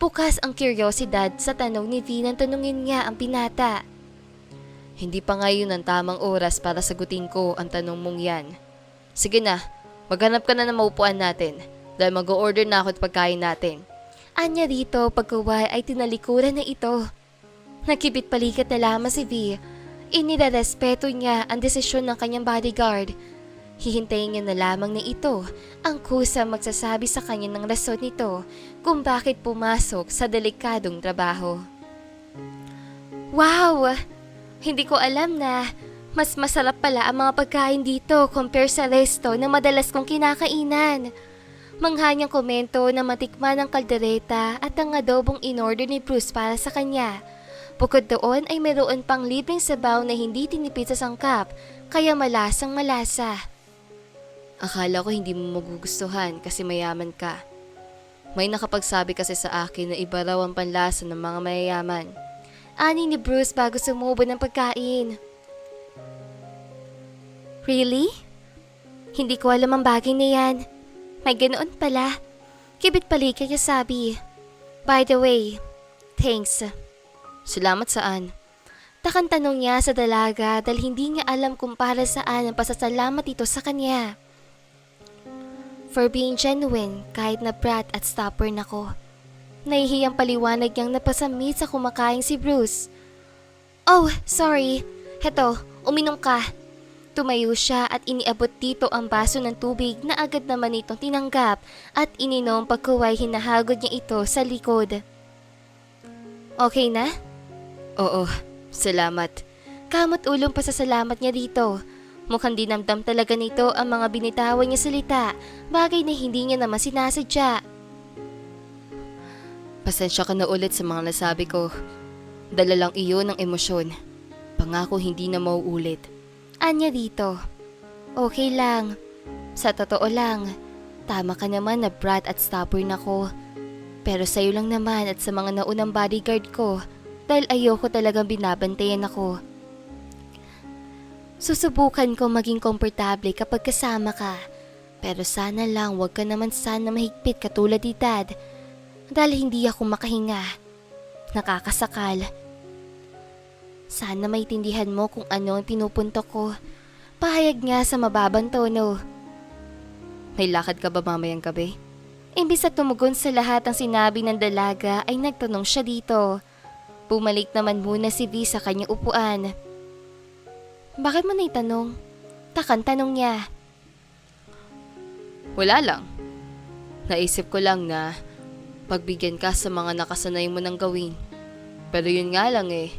Bukas ang kuryosidad sa tanong ni V nang tanungin niya ang binata. Hindi pa ngayon ang tamang oras para sagutin ko ang tanong mong yan. Sige na, maghanap ka na ng maupuan natin dahil mag-o-order na ako at pagkain natin. Anya rito pagkaway ay tinalikuran na ito. Nakibit-palikat na lamang si V. Inirerespeto niya ang desisyon ng kanyang bodyguard. Hihintayin niya na lamang na ito ang kusang magsasabi sa kanya ng rason nito kung bakit pumasok sa delikadong trabaho. Wow! Hindi ko alam na mas masarap pala ang mga pagkain dito compare sa resto na madalas kong kinakainan. Mangha niyang komento na matikman ang kaldereta at ang adobong in-order ni Bruce para sa kanya. Bukod doon ay mayroon pang libreng sabaw na hindi tinipid sa sangkap kaya malasang malasa. Akala ko hindi mo magugustuhan kasi mayaman ka. May nakapagsabi kasi sa akin na iba raw ang panlasa ng mga mayayaman. Ani ni Bruce bago sumubo ng pagkain. Really? Hindi ko alam ang bagay na yan. May ganoon pala. Kibit-palikat niya sabi. By the way, thanks. Salamat saan? Takang tanong niya sa dalaga dahil hindi niya alam kung para saan ang pasasalamat ito sa kanya. For being genuine kahit na brat at stubborn ako. Nahihiyang paliwanag niyang napasamit sa kumakain si Bruce. Oh, sorry. Heto, uminom ka. Tumayo siya at iniabot dito ang baso ng tubig na agad naman itong tinanggap at ininom pagkaway hinahagod niya ito sa likod. Okay na? Oo, salamat. Kamot ulong pasasalamat niya dito. Mukhang dinamdam talaga nito ang mga binitawan niya salita, bagay na hindi niya naman sinasadya. Pasensya ka na ulit sa mga nasabi ko. Dala lang iyon ng emosyon. Pangako hindi na mauulit. Anya dito. Okay lang. Sa totoo lang, tama ka naman na brat at stubborn ako. Pero sa'yo lang naman at sa mga naunang bodyguard ko dahil ayoko talagang binabantayan ako. Susubukan ko maging komportable kapag kasama ka. Pero sana lang wag ka naman sana mahigpit katulad ni Dad dahil hindi ako makahinga. Nakakasakal. Sana maintindihan mo kung ano ang pinupunto ko. Pahayag nga sa mababang tono. May lakad ka ba mamayang gabi? Imbis na tumugon sa lahat ang sinabi ng dalaga ay nagtanong siya dito. Bumalik naman muna si V sa kanyang upuan. Bakit mo naitanong? Takan tanong niya. Wala lang. Naisip ko lang na pagbigyan ka sa mga nakasanay mo ng gawin. Pero yun nga lang 1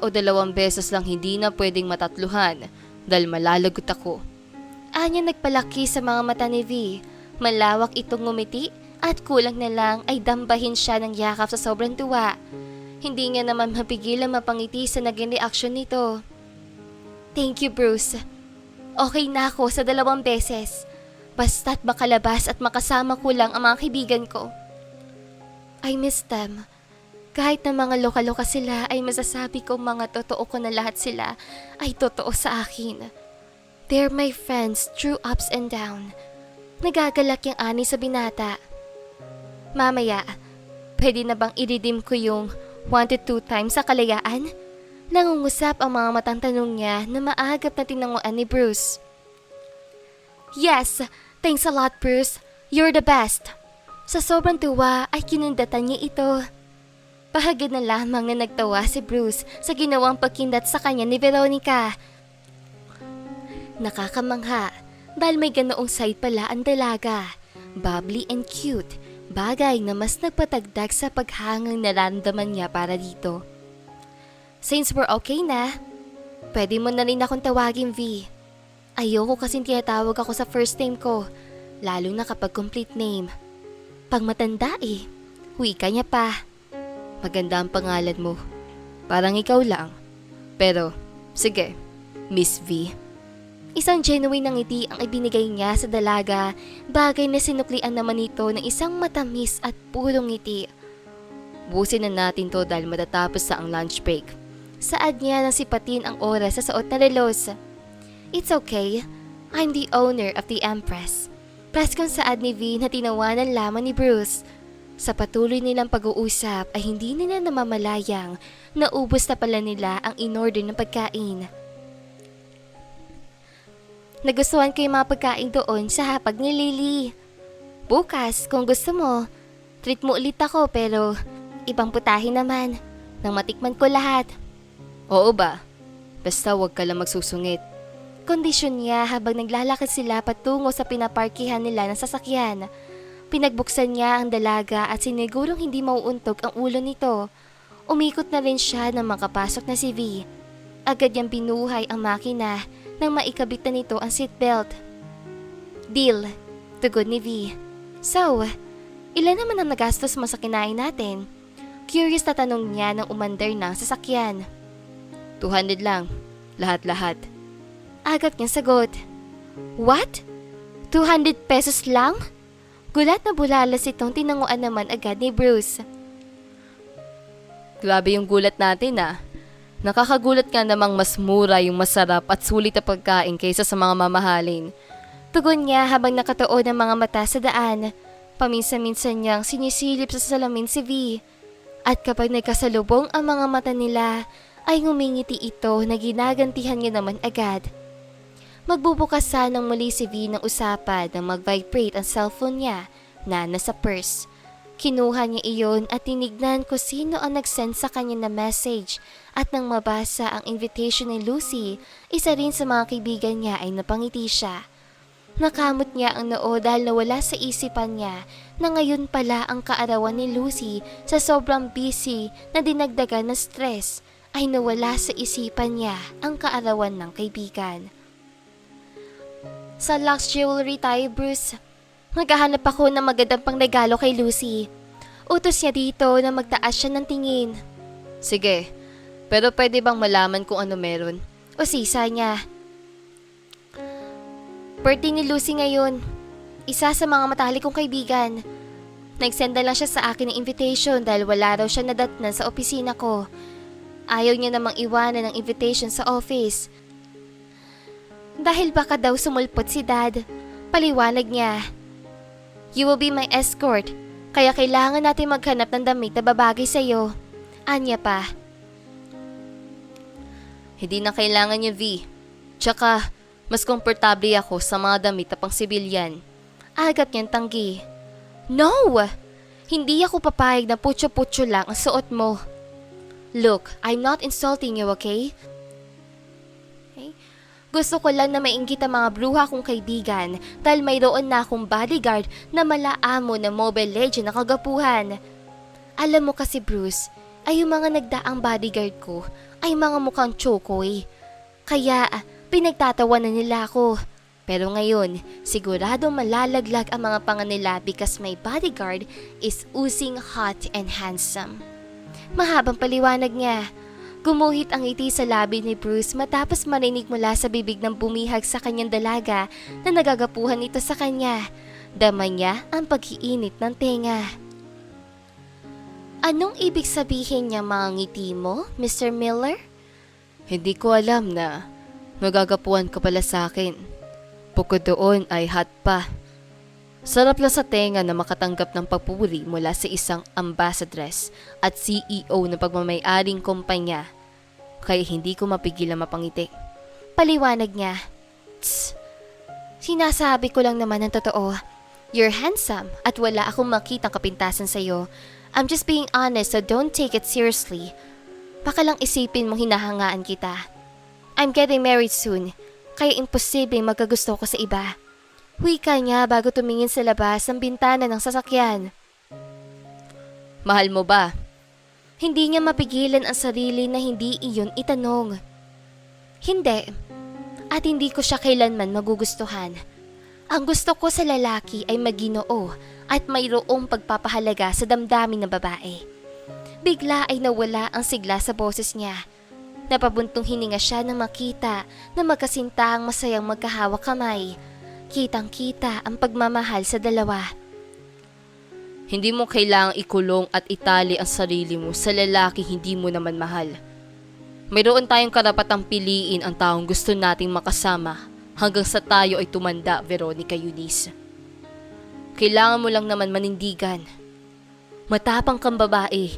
o 2 beses lang hindi na pwedeng matatluhan dahil malalagot ako. Anya nagpalaki sa mga mata ni V. Malawak itong ngumiti at kulang na lang ay dambahin siya ng yakap sa sobrang tuwa. Hindi nga naman mapigil ang mapangiti sa naging reaksyon nito. Thank you, Bruce. Okay na ako sa 2 beses. Basta't makalabas at makasama ko lang ang mga kaibigan ko. I miss them. Kahit na mga loka-loka sila ay masasabi ko mga totoo ko na lahat sila ay totoo sa akin. They're my friends through ups and down. Nagagalak yung ani sa binata. Mamaya, pwede na bang i-redeem ko yung 1 to 2 times sa kalayaan? Nangungusap ang mga matang tanong niya na maagap na tinanguan ni Bruce. Yes, thanks a lot Bruce. You're the best. Sa sobrang tuwa ay kinundatan niya ito. Pahagad na lamang na nagtawa si Bruce sa ginawang pagkindat sa kanya ni Veronica. Nakakamangha dahil may ganoong side pala ang dalaga. Bubbly and cute, bagay na mas nagpatagdag sa paghangang nararamdaman niya para dito. Since we're okay na, pwede mo na rin akong tawagin V. Ayoko kasing tinatawag ako sa first name ko, lalo na kapag complete name. Pag matanda wika niya pa. Maganda ang pangalan mo. Parang ikaw lang. Pero, sige, Miss V. Isang genuine na ngiti ang ibinigay niya sa dalaga, bagay na sinuklian naman ito ng isang matamis at purong ngiti. Busin na natin to dahil matatapos sa ang lunch break. Saad niya nang sipatin ang oras sa suot na relos. It's okay, I'm the owner of the Empress. Preskong saad ni V na tinawanan lamang ni Bruce. Sa patuloy nilang pag-uusap ay hindi nila namamalayang naubos na pala nila ang in-order ng pagkain. Nagustuhan ko yung mga pagkain doon sa hapag ni Lily. Bukas, kung gusto mo, treat mo ulit ako pero ibang putahe naman nang matikman ko lahat. Oo ba? Basta wag ka lang magsusungit. Kondisyon niya habang naglalakad sila patungo sa pinaparkihan nila ng sasakyan. Pinagbuksan niya ang dalaga at sinigurong hindi mauuntog ang ulo nito. Umikot na rin siya nang makapasok na si V. Agad niyang binuhay ang makina nang maikabit na nito ang seatbelt. Deal, tugon ni V. So, ilan naman ang nagastos mo sa kinain natin? Curious na tanong niya nang umandar ng sasakyan. 200 lang, lahat-lahat. Agad niyang sagot. What? 200 pesos lang? Gulat na bulalas itong tinanguan naman agad ni Bruce. Grabe yung gulat natin Nakakagulat nga namang mas mura yung masarap at sulit na pagkain kaysa sa mga mamahalin. Tugon niya habang nakatuon ang mga mata sa daan. Paminsan-minsan niyang sinisilip sa salamin si V. At kapag nagkasalubong ang mga mata nila, ay ngumingiti ito na ginagantihan niya naman agad. Magbubukas sanang muli si V ng usapan nang mag-vibrate ang cellphone niya na nasa purse. Kinuha niya iyon at tinignan ko sino ang nag-send sa kanya na message at nang mabasa ang invitation ni Lucy, isa rin sa mga kaibigan niya ay napangiti siya. Nakamot niya ang noo dahil nawala sa isipan niya na ngayon pala ang kaarawan ni Lucy sa sobrang busy na dinagdagan ng stress ay nawala sa isipan niya ang kaarawan ng kaibigan. Sa Lux Jewelry tayo, Bruce. Maghahanap ako ng magandang pangregalo kay Lucy. Utos niya dito na magtaas siya ng tingin. Sige, pero pwede bang malaman kung ano meron? O sisa niya. Birthday ni Lucy ngayon. Isa sa mga matalik kong kaibigan. Nag-send na lang siya sa akin ng invitation dahil wala raw siya nadatnan sa opisina ko. Ayaw niya namang iwanan ng invitation sa office. Dahil baka daw sumulpot si Dad. Paliwanag niya. You will be my escort, kaya kailangan natin maghanap ng damit na babagay sa'yo. Anya pa. Hindi na kailangan niya, V. Tsaka, mas komportable ako sa mga damit na pang sibilyan. Agad niyang tanggi. No! Hindi ako papayag na putyo-putyo lang ang suot mo. Look, I'm not insulting you, okay? Gusto ko lang na mainggit ang mga bruha kong kaibigan dahil mayroon na akong bodyguard na malaamo na Mobile Legend na kagapuhan. Alam mo kasi Bruce, ay yung mga nagdaang bodyguard ko ay mga mukhang chokoy. Kaya pinagtatawanan nila ako. Pero ngayon, sigurado malalaglag ang mga panga nila because my bodyguard is oozing hot and handsome. Mahabang paliwanag niya. Gumuhit ang ngiti sa labi ni Bruce matapos marinig mula sa bibig ng bumihag sa kanyang dalaga na nagagapuhan ito sa kanya. Dama niya ang pag-iinit ng tenga. Anong ibig sabihin niya mga ngiti mo, Mr. Miller? Hindi ko alam na nagagapuhan ka pala sa akin. Bukod doon ay hot pa. Sarap lang sa tenga na makatanggap ng papuri mula sa isang ambassadress at CEO ng pagmamay-aring kumpanya. Kaya hindi ko mapigil ang mapangiti. Paliwanag niya. Tss, sinasabi ko lang naman ang totoo. You're handsome at wala akong makitang kapintasan sa'yo. I'm just being honest so don't take it seriously. Baka lang isipin mong hinahangaan kita. I'm getting married soon, kaya imposibleng magkagusto ko sa iba. Wika niya bago tumingin sa labas ng bintana ng sasakyan. Mahal mo ba? Hindi niya mapigilan ang sarili na hindi iyon itanong. Hindi. At hindi ko siya kailanman magugustuhan. Ang gusto ko sa lalaki ay maginoo at mayroong pagpapahalaga sa damdamin ng babae. Bigla ay nawala ang sigla sa boses niya. Napabuntong hininga siya nang makita na magkasinta ang masayang magkahawak kamay. Kitang-kita ang pagmamahal sa dalawa. Hindi mo kailangang ikulong at itali ang sarili mo sa lalaki hindi mo naman mahal. Mayroon tayong karapatang piliin ang taong gusto nating makasama hanggang sa tayo ay tumanda, Veronica Eunice. Kailangan mo lang naman manindigan. Matapang kang babae,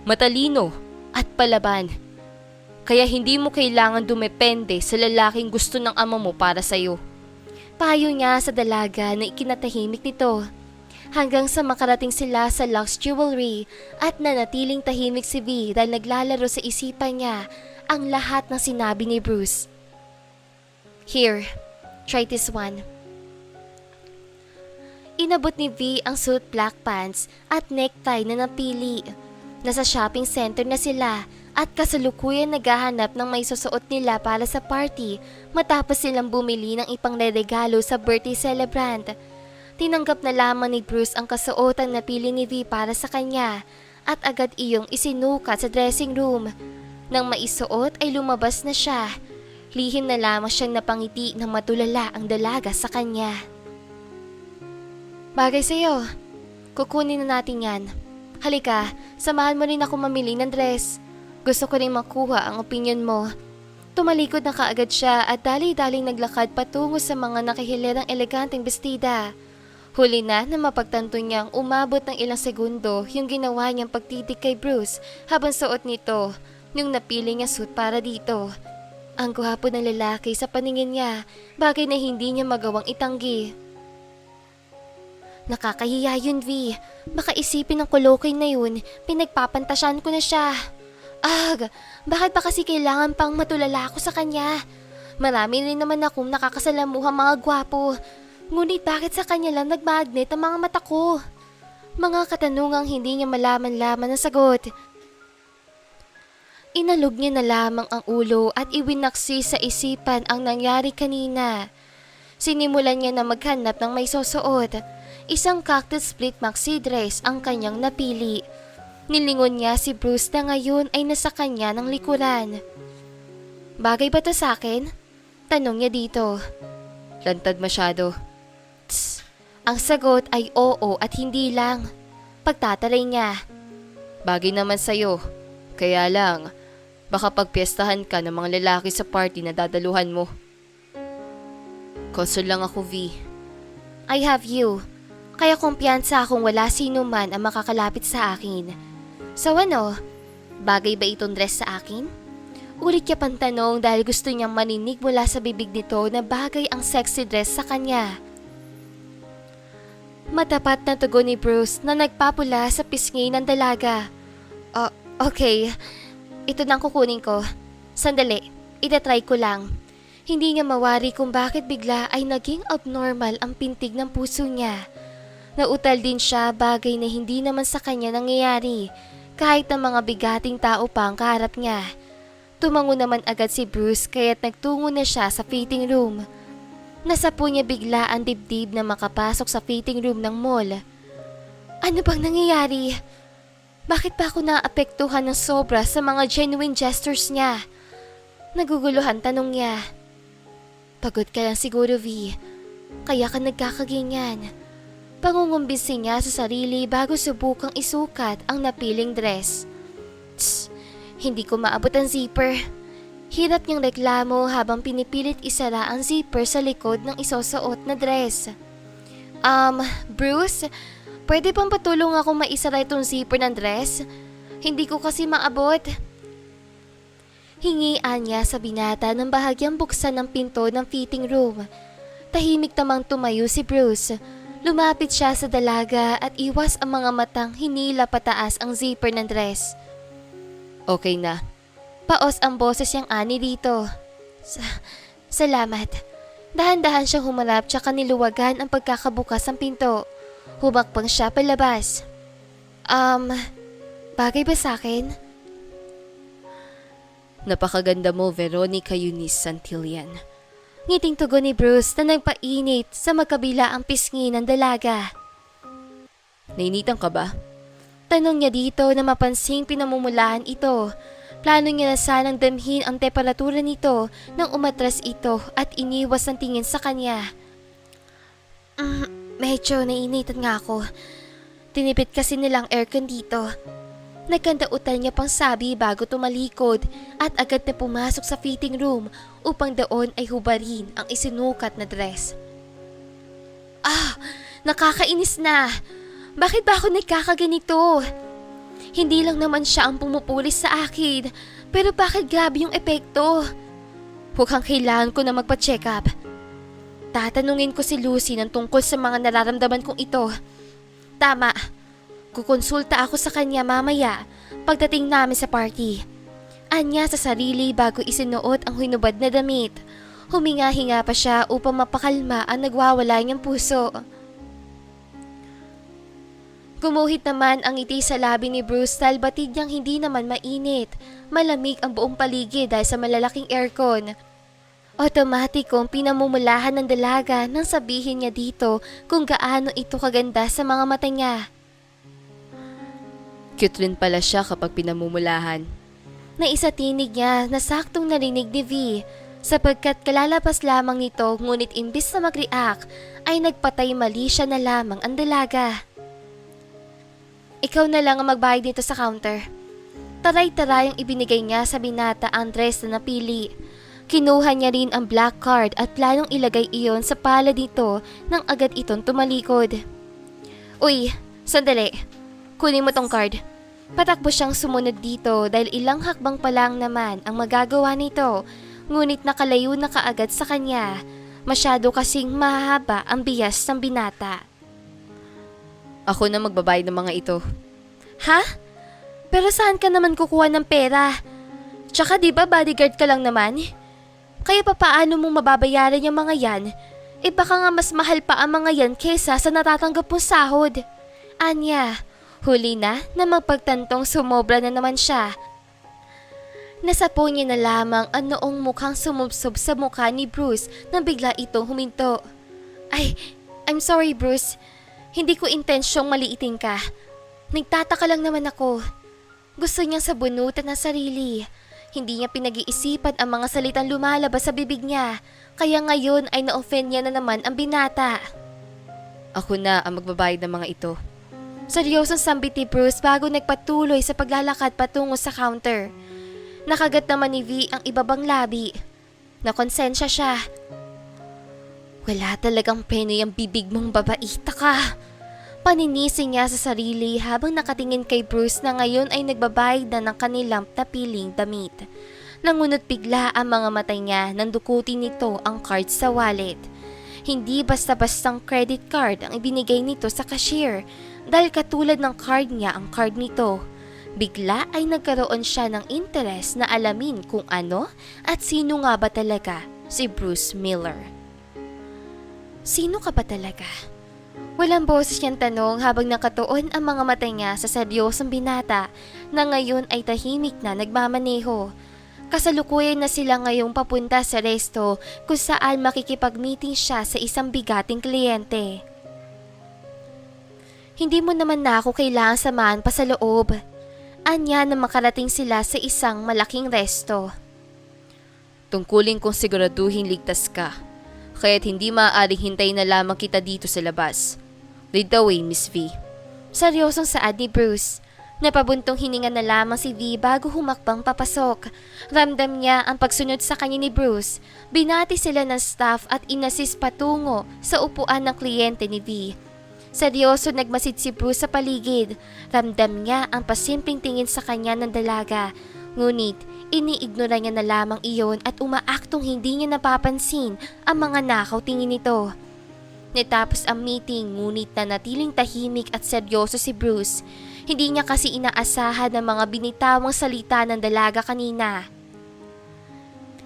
matalino at palaban. Kaya hindi mo kailangan dumepende sa lalaking gusto ng ama mo para sa'yo. Payo niya sa dalaga na ikinatahimik nito. Hanggang sa makarating sila sa Lux Jewelry at nanatiling tahimik si V dahil naglalaro sa isipan niya ang lahat ng sinabi ni Bruce. Here, try this one. Inabot ni V ang suit black pants at necktie na napili. Nasa shopping center na sila at kasalukuyan naghahanap ng may susuot nila para sa party matapos silang bumili ng ipangreregalo sa birthday celebrant. Tinanggap na lamang ni Bruce ang kasuotang napili ni V para sa kanya at agad iyong isinukat sa dressing room. Nang maisuot ay lumabas na siya. Lihim na lamang siyang napangiti nang matulala ang dalaga sa kanya. Bagay sa'yo. Kukunin na natin yan. Halika, samahan mo rin ako mamili ng dress. Gusto ko rin makuha ang opinyon mo. Tumalikod na kaagad siya at dali-daling naglakad patungo sa mga nakihilirang eleganteng bestida. Huli na mapagtanto niyang umabot ng ilang segundo yung ginawa niyang pagtitig kay Bruce habang suot nito yung napili niya suit para dito. Ang gwapo ng lalaki sa paningin niya, bagay na hindi niya magawang itanggi. Nakakahiya yun, V. Baka isipin ng kulokoy na yun, pinagpapantasyan ko na siya. Bakit ba kasi kailangan pang matulala ako sa kanya? Marami rin naman akong nakakasalamuhang mga gwapo. Ngunit bakit sa kanya lang nagmagnet ang mga mata ko? Mga katanungang hindi niya malaman-laman ang sagot. Inalog niya na lamang ang ulo at iwinaksi sa isipan ang nangyari kanina. Sinimulan niya na maghanap ng may susuot. Isang cactus split maxi dress ang kanyang napili. Nilingon niya si Bruce na ngayon ay nasa kanya ng likuran. Bagay ba to sa akin? Tanong niya dito. Lantad masyado. Tss, ang sagot ay oo at hindi lang. pagtataray niya. Bagay naman sa'yo. Kaya lang, baka pagpiestahan ka ng mga lalaki sa party na dadaluhan mo. Concern lang ako, V. I have you. Kaya kumpiyansa akong wala sino man ang makakalapit sa akin. So ano, bagay ba itong dress sa akin? Ulit niya pang tanong dahil gusto niyang maninig mula sa bibig nito na bagay ang sexy dress sa kanya. Matapat na tugon ni Bruce na nagpapula sa pisngi ng dalaga. Okay. Ito nang kukunin ko. Sandali, itatry ko lang. Hindi niya mawari kung bakit bigla ay naging abnormal ang pintig ng puso niya. Nautal din siya bagay na hindi naman sa kanya nangyayari kahit ng mga bigating tao pa ang kaharap niya. Tumango naman agad si Bruce kaya't nagtungo na siya sa fitting room. Nasapo niya bigla ang dibdib na makapasok sa fitting room ng mall. Ano bang nangyayari? Bakit ba ako naapektuhan ng sobra sa mga genuine gestures niya? Naguguluhan tanong niya. Pagod ka lang siguro, V. Kaya ka nagkakaganyan. Pangungumbisi niya sa sarili bago subukang isukat ang napiling dress. Tss, hindi ko maabot ang zipper. Hirap niyang reklamo habang pinipilit isara ang zipper sa likod ng isusuot na dress. Bruce, pwede bang patulong ako maisara itong zipper ng dress? Hindi ko kasi maabot. Hingian niya sa binata nang bahagyang buksan ng pinto ng fitting room. Tahimik namang tumayo si Bruce. Lumapit siya sa dalaga at iwas ang mga matang hinila pataas ang zipper ng dress. Okay na. Paos ang boses niyang ani dito. Salamat. Dahan-dahan siyang humarap tsaka niluwagan ang pagkakabukas ng pinto. Humakbang siya palabas. Bagay ba sa'kin? Napakaganda mo, Veronica Eunice Santillan. Ngiting tugon ni Bruce na nagpainit sa magkabila ang pisngi ng dalaga. Nainitan ka ba? Tanong niya dito na mapansing pinamumulaan ito. Plano niya na sanang damhin ang temperatura nito nang umatras ito at iniwas ang tingin sa kanya. Medyo nainitan nga ako. Tinipid kasi nilang aircon dito. Nagkandautan niya pang sabi bago tumalikod at agad na pumasok sa fitting room upang doon ay hubarin ang isinukat na dress. Nakakainis na! Bakit ba ako nagkakaganito? Hindi lang naman siya ang pumupulis sa akin, pero bakit grabe yung epekto? Mukhang kailangan ko na magpa-check up. Tatanungin ko si Lucy ng tungkol sa mga nararamdaman kong ito. Tama. Kukonsulta ako sa kanya mamaya pagdating namin sa party. Anya sa sarili bago isinuot ang hinubad na damit. Huminga-hinga pa siya upang mapakalma ang nagwawala niyang puso. Gumuhit naman ang ngiti sa labi ni Bruce dahil batid niyang hindi naman mainit. Malamig ang buong paligid dahil sa malalaking aircon. Otomatikong pinamumulahan ng dalaga nang sabihin niya dito kung gaano ito kaganda sa mga mata niya. Cute rin pala siya kapag pinamumulahan. Naisatinig niya na saktong narinig ni V sapagkat kalalabas lamang nito ngunit imbis na mag-react ay nagpatay mali siya na lamang ang dalaga. Ikaw na lang ang magbayad dito sa counter. Taray-taray ang ibinigay niya sa binata ang dress na napili. Kinuha niya rin ang black card at planong ilagay iyon sa palad nito nang agad itong tumalikod. Uy, sandali. Kunin mo tong card. Patakbo siyang sumunod dito dahil ilang hakbang pa lang naman ang magagawa nito. Ngunit nakalayo na kaagad sa kanya. Masyado kasing mahaba ang bias ng binata. Ako na magbabayad ng mga ito. Ha? Pero saan ka naman kukuha ng pera? Tsaka di ba bodyguard ka lang naman? Kaya paano mong mababayaran yung mga yan? Baka nga mas mahal pa ang mga yan kesa sa natatanggap mong sahod. Anya, huli na magpagtantong sumobra na naman siya. Nasapo niya na lamang ang noong mukhang sumubsob sa mukha ni Bruce nang bigla itong huminto. I'm sorry Bruce. Hindi ko intensyong maliitin ka. Nagtataka lang naman ako. Gusto niyang sabunutan ang sarili. Hindi niya pinag-iisipan ang mga salitang lumalabas sa bibig niya. Kaya ngayon ay na-offend niya na naman ang binata. Ako na ang magbabayad ng mga ito. Seryosong sambit ni Bruce bago nagpatuloy sa paglalakad patungo sa counter. Nakagat naman ni V ang ibabang labi. Nakonsensya siya. Wala talagang peno yung bibig mong babaita ka. Paninisi niya sa sarili habang nakatingin kay Bruce na ngayon ay nagbabayad na ng kanilang napiling damit. Nangunot bigla ang mga mata niya nang dukutin nito ang card sa wallet. Hindi basta-bastang credit card ang ibinigay nito sa cashier dahil katulad ng card niya ang card nito. Bigla ay nagkaroon siya ng interes na alamin kung ano at sino nga ba talaga si Bruce Miller. Sino ka ba talaga? Walang boses niyang tanong habang nakatuon ang mga mata niya sa seryosong binata na ngayon ay tahimik na nagmamaneho. Kasalukuyan na sila ngayong papunta sa resto kung saan makikipag-meeting siya sa isang bigating kliyente. Hindi mo naman na ako kailangang samahan pa sa loob. Anya na makarating sila sa isang malaking resto. Tungkulin kong siguraduhin ligtas ka, kaya't hindi maaaring hintayin na lamang kita dito sa labas. Lead the way, Miss V. Seryosong saad ni Bruce. Napabuntong hininga na lamang si V bago humakbang papasok. Ramdam niya ang pagsunod sa kanya ni Bruce. Binati sila ng staff at inassist patungo sa upuan ng kliyente ni V. Seryoso nagmasid si Bruce sa paligid. Ramdam niya ang pasimpleng tingin sa kanya ng dalaga. Ngunit iniignora niya na lamang iyon at umaaktong hindi niya napapansin ang mga nakaw tingin nito. Natapos ang meeting ngunit nanatiling tahimik at seryoso si Bruce. Hindi niya kasi inaasahan ang mga binitawang salita ng dalaga kanina.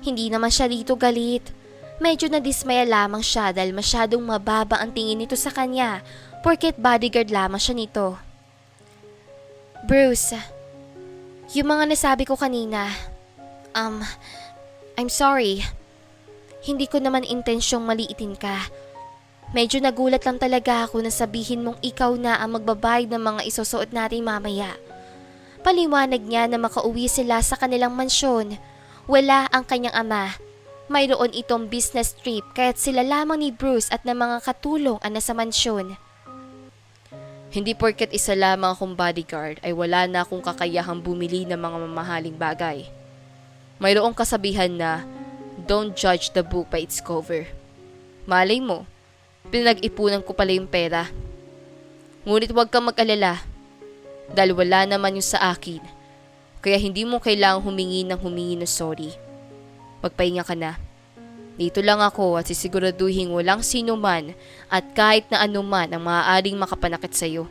Hindi naman siya rito galit. Medyo nadismaya lamang siya dahil masyadong mababa ang tingin nito sa kanya porket bodyguard lamang siya nito. Bruce, yung mga nasabi ko kanina, I'm sorry. Hindi ko naman intensyong maliitin ka. Medyo nagulat lang talaga ako na sabihin mong ikaw na ang magbabayad ng mga isusuot natin mamaya. Paliwanag niya na makauwi sila sa kanilang mansyon. Wala ang kanyang ama. Mayroon itong business trip kaya't sila lamang ni Bruce at ng mga katulong ang nasa mansyon. Hindi porket isa lamang akong bodyguard ay wala na akong kakayahang bumili ng mga mamahaling bagay. Mayroong kasabihan na, don't judge the book by its cover. Malay mo, pinag-ipunan ko pala yung pera. Ngunit huwag kang mag-alala dahil wala naman yung sa akin. Kaya hindi mo kailangang humingi ng sorry. Magpahinga ka na. Dito lang ako at sisiguraduhin walang sino man at kahit na anuman ang maaaring makapanakit sa'yo.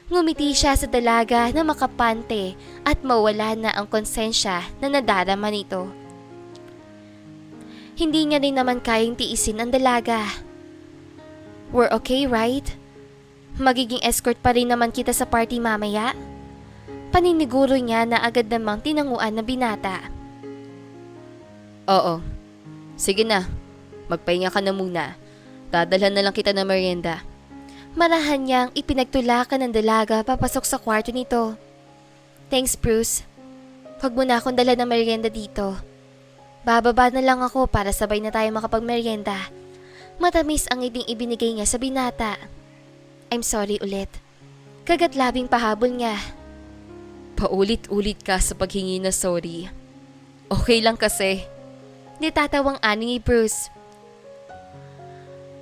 Ngumiti siya sa dalaga na makapante at mawala na ang konsensya na nadarama nito. Hindi niya rin naman kayang tiisin ang dalaga. We're okay, right? Magiging escort pa rin naman kita sa party mamaya? Paniniguro niya na agad namang tinanguan na binata. Oo. Sige na. Magpahinga ka na muna. Dadalhan na lang kita ng merienda. Marahan niyang ipinagtulakan ng dalaga papasok sa kwarto nito. Thanks, Bruce. Huwag mo na akong dala ng merienda dito. Bababa na lang ako para sabay na tayo makapagmerienda. Matamis ang ngiting ibinigay niya sa binata. I'm sorry ulit. Kagatlabing pahabol niya. Paulit-ulit ka sa paghingi na sorry. Okay lang kasi. Nitatawang ani ni Bruce.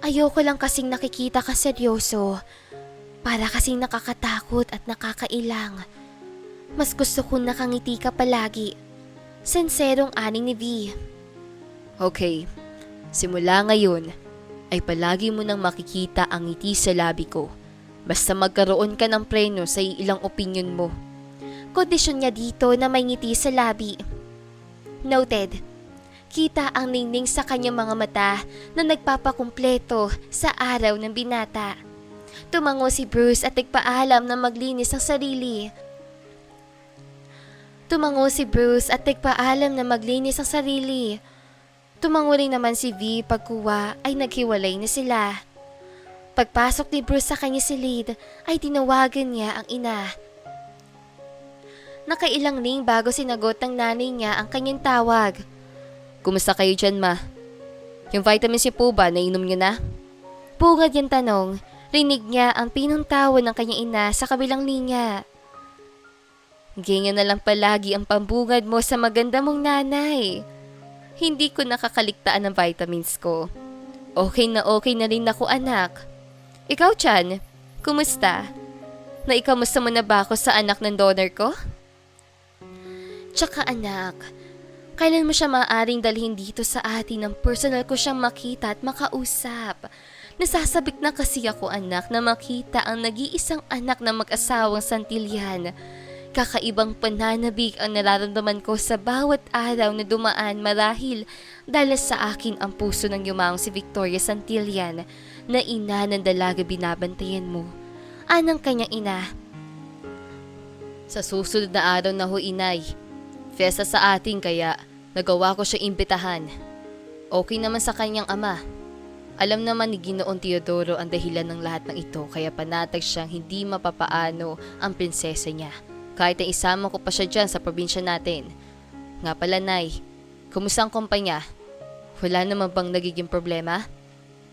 Ayoko lang kasing nakikita ka seryoso. Para kasing nakakatakot at nakakailang. Mas gusto kong nakangiti ka palagi. Senserong ani ni V. Okay. Simula ngayon ay palagi mo nang makikita ang ngiti sa labi ko. Basta magkaroon ka ng preno sa ilang opinion mo. Kondisyon niya dito na may ngiti sa labi. Noted. Kita ang ningning sa kanyang mga mata na nagpapakumpleto sa araw ng binata. Tumango si Bruce at nagpaalam na maglinis ang sarili. Tumango rin naman si V pagkuha ay naghiwalay na sila. Pagpasok ni Bruce sa kanya silid ay tinawagan niya ang ina. Nakailang ring bago sinagot ng nanay niya ang kanyang tawag. Kumusta kayo dyan, ma? Yung vitamins niyo po ba, nainom niyo na? Bungad yung tanong. Rinig niya ang pinuntawan ng kanyang ina sa kabilang linya. Ganyan na lang palagi ang pambungad mo sa maganda mong nanay. Hindi ko nakakaligtaan ng vitamins ko. Okay na rin ako, anak. Ikaw, Chan, kumusta? Naikamusta mo na ba ako sa anak ng donor ko? Tsaka anak, kailan mo siya maaaring dalhin dito sa atin ng personal ko siyang makita at makausap? Nasasabik na kasi ako, anak, na makita ang nag-iisang anak na mag-asawang Santillan. Kakaibang pananabik ang nararamdaman ko sa bawat araw na dumaan marahil dahil sa akin ang puso ng yumaong si Victoria Santillan na ina ng dalaga binabantayan mo. Anang kanyang ina? Sa susunod na araw na ho, inay. Fiesta sa atin kaya nagawa ko siya imbitahan. Okay naman sa kanyang ama. Alam naman ni Ginoong Teodoro ang dahilan ng lahat ng ito kaya panatag siyang hindi mapapaano ang prinsesa niya. Kahit na isama ko pa siya dyan sa probinsya natin. Nga pala, Nay, kumusta ang kumpanya? Wala naman bang nagiging problema?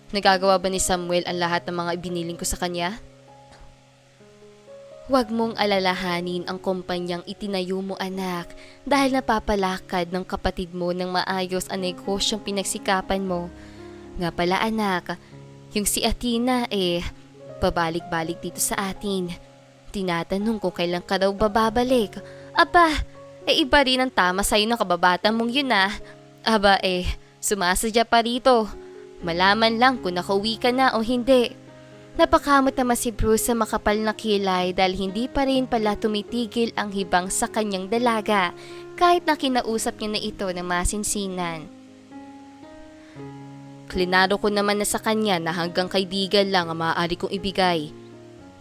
Nagagawa ba ni Samuel ang lahat ng mga ibiniling ko sa kanya? Huwag mong alalahanin ang kumpanyang itinayo mo, anak, dahil napapalakad ng kapatid mo ng maayos ang negosyong pinagsikapan mo. Nga pala, anak, yung si Athena pabalik-balik dito sa atin. Tinatanong ko kailan ka daw bababalik. Aba, iba rin ang tama sa'yo ng kababata mong yun ah. Aba sumasadya pa rito. Malaman lang kung nakauwi ka na o hindi. Napakamot naman si Bruce sa makapal na kilay dahil hindi pa rin pala tumitigil ang hibang sa kanyang dalaga kahit na kinausap niya na ito ng masinsinan. Klinaro ko naman na sa kanya na hanggang kaibigan lang ang maaari kong ibigay.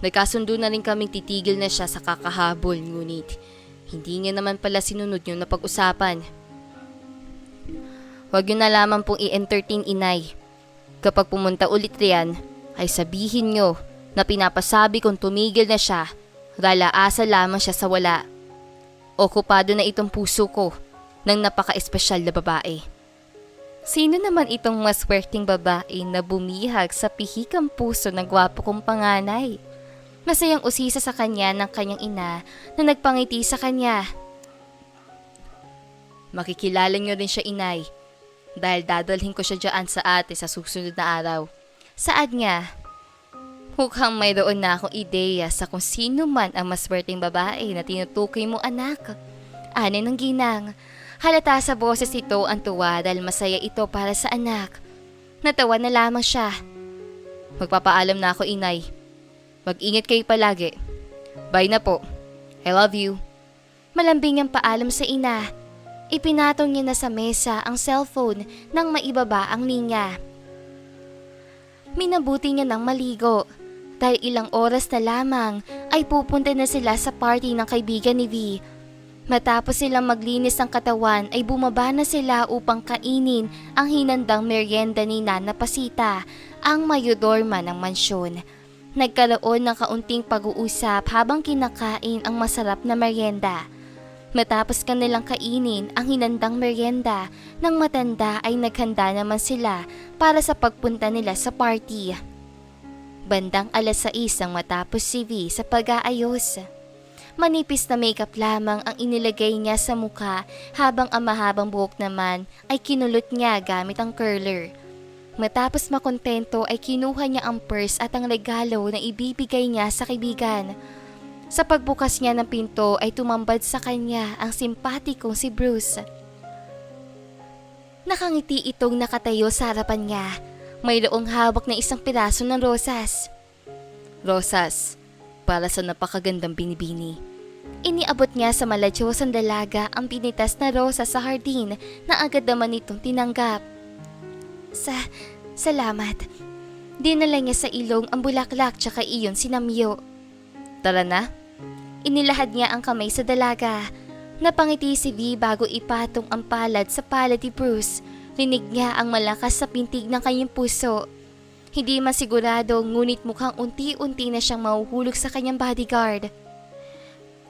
Nagkasundo na rin kaming titigil na siya sa kakahabol ngunit hindi niya naman pala sinunod yung napag-usapan. Huwag niyo na lamang pong i-entertain, inay. Kapag pumunta ulit riyan, ay sabihin niyo na pinapasabi kong tumigil na siya dahil aasa lamang siya sa wala. Okupado na itong puso ko ng napaka-espesyal na babae. Sino naman itong maswerteng babae na bumihag sa pihikang puso ng gwapo kong panganay? Masayang usisa sa kanya ng kanyang ina na nagpangiti sa kanya. Makikilala niyo rin siya, inay, dahil dadalhin ko siya dyan sa ate sa susunod na araw. Saan nga? Mukhang mayroon na akong ideya sa kung sino man ang maswerteng babae na tinutukoy mo, anak. Ani ng ginang. Halata sa boses ito ang tuwa dahil masaya ito para sa anak. Natawa na lamang siya. Magpapaalam na ako, inay. Mag-ingat kayo palagi. Bye na po. I love you. Malambing ang paalam sa ina. Ipinatong niya na sa mesa ang cellphone nang maibaba ang linya. Minabuti niya ng maligo dahil ilang oras na lamang ay pupunta na sila sa party ng kaibigan ni V. Matapos silang maglinis ng katawan ay bumaba na sila upang kainin ang hinandang merienda ni Nana Pasita, ang mayodorma ng mansyon. Nagkaroon ng kaunting pag-uusap habang kinakain ang masarap na merienda. Matapos kanilang kainin ang hinandang merienda, nang matanda ay naghanda naman sila para sa pagpunta nila sa party. Bandang 6:00 ang matapos si V sa pag-aayos. Manipis na makeup lamang ang inilagay niya sa mukha habang ang mahabang buhok naman ay kinulot niya gamit ang curler. Matapos makontento ay kinuha niya ang purse at ang regalo na ibibigay niya sa kaibigan. Sa pagbukas niya ng pinto ay tumambad sa kanya ang simpatikong si Bruce. Nakangiti itong nakatayo sa harapan niya. Mayroong hawak na isang piraso ng rosas. Rosas, para sa napakagandang binibini. Iniabot niya sa maladyosang dalaga ang pinitas na rosas sa hardin na agad naman itong tinanggap. Salamat. Dinala niya sa ilong ang bulaklak tsaka iyon sinamyo. Tara na. Inilahad niya ang kamay sa dalaga. Napangiti si V bago ipatong ang palad sa palad ni Bruce. Rinig niya ang malakas sa pintig ng kanyang puso. Hindi man sigurado ngunit mukhang unti-unti na siyang mahuhulog sa kanyang bodyguard.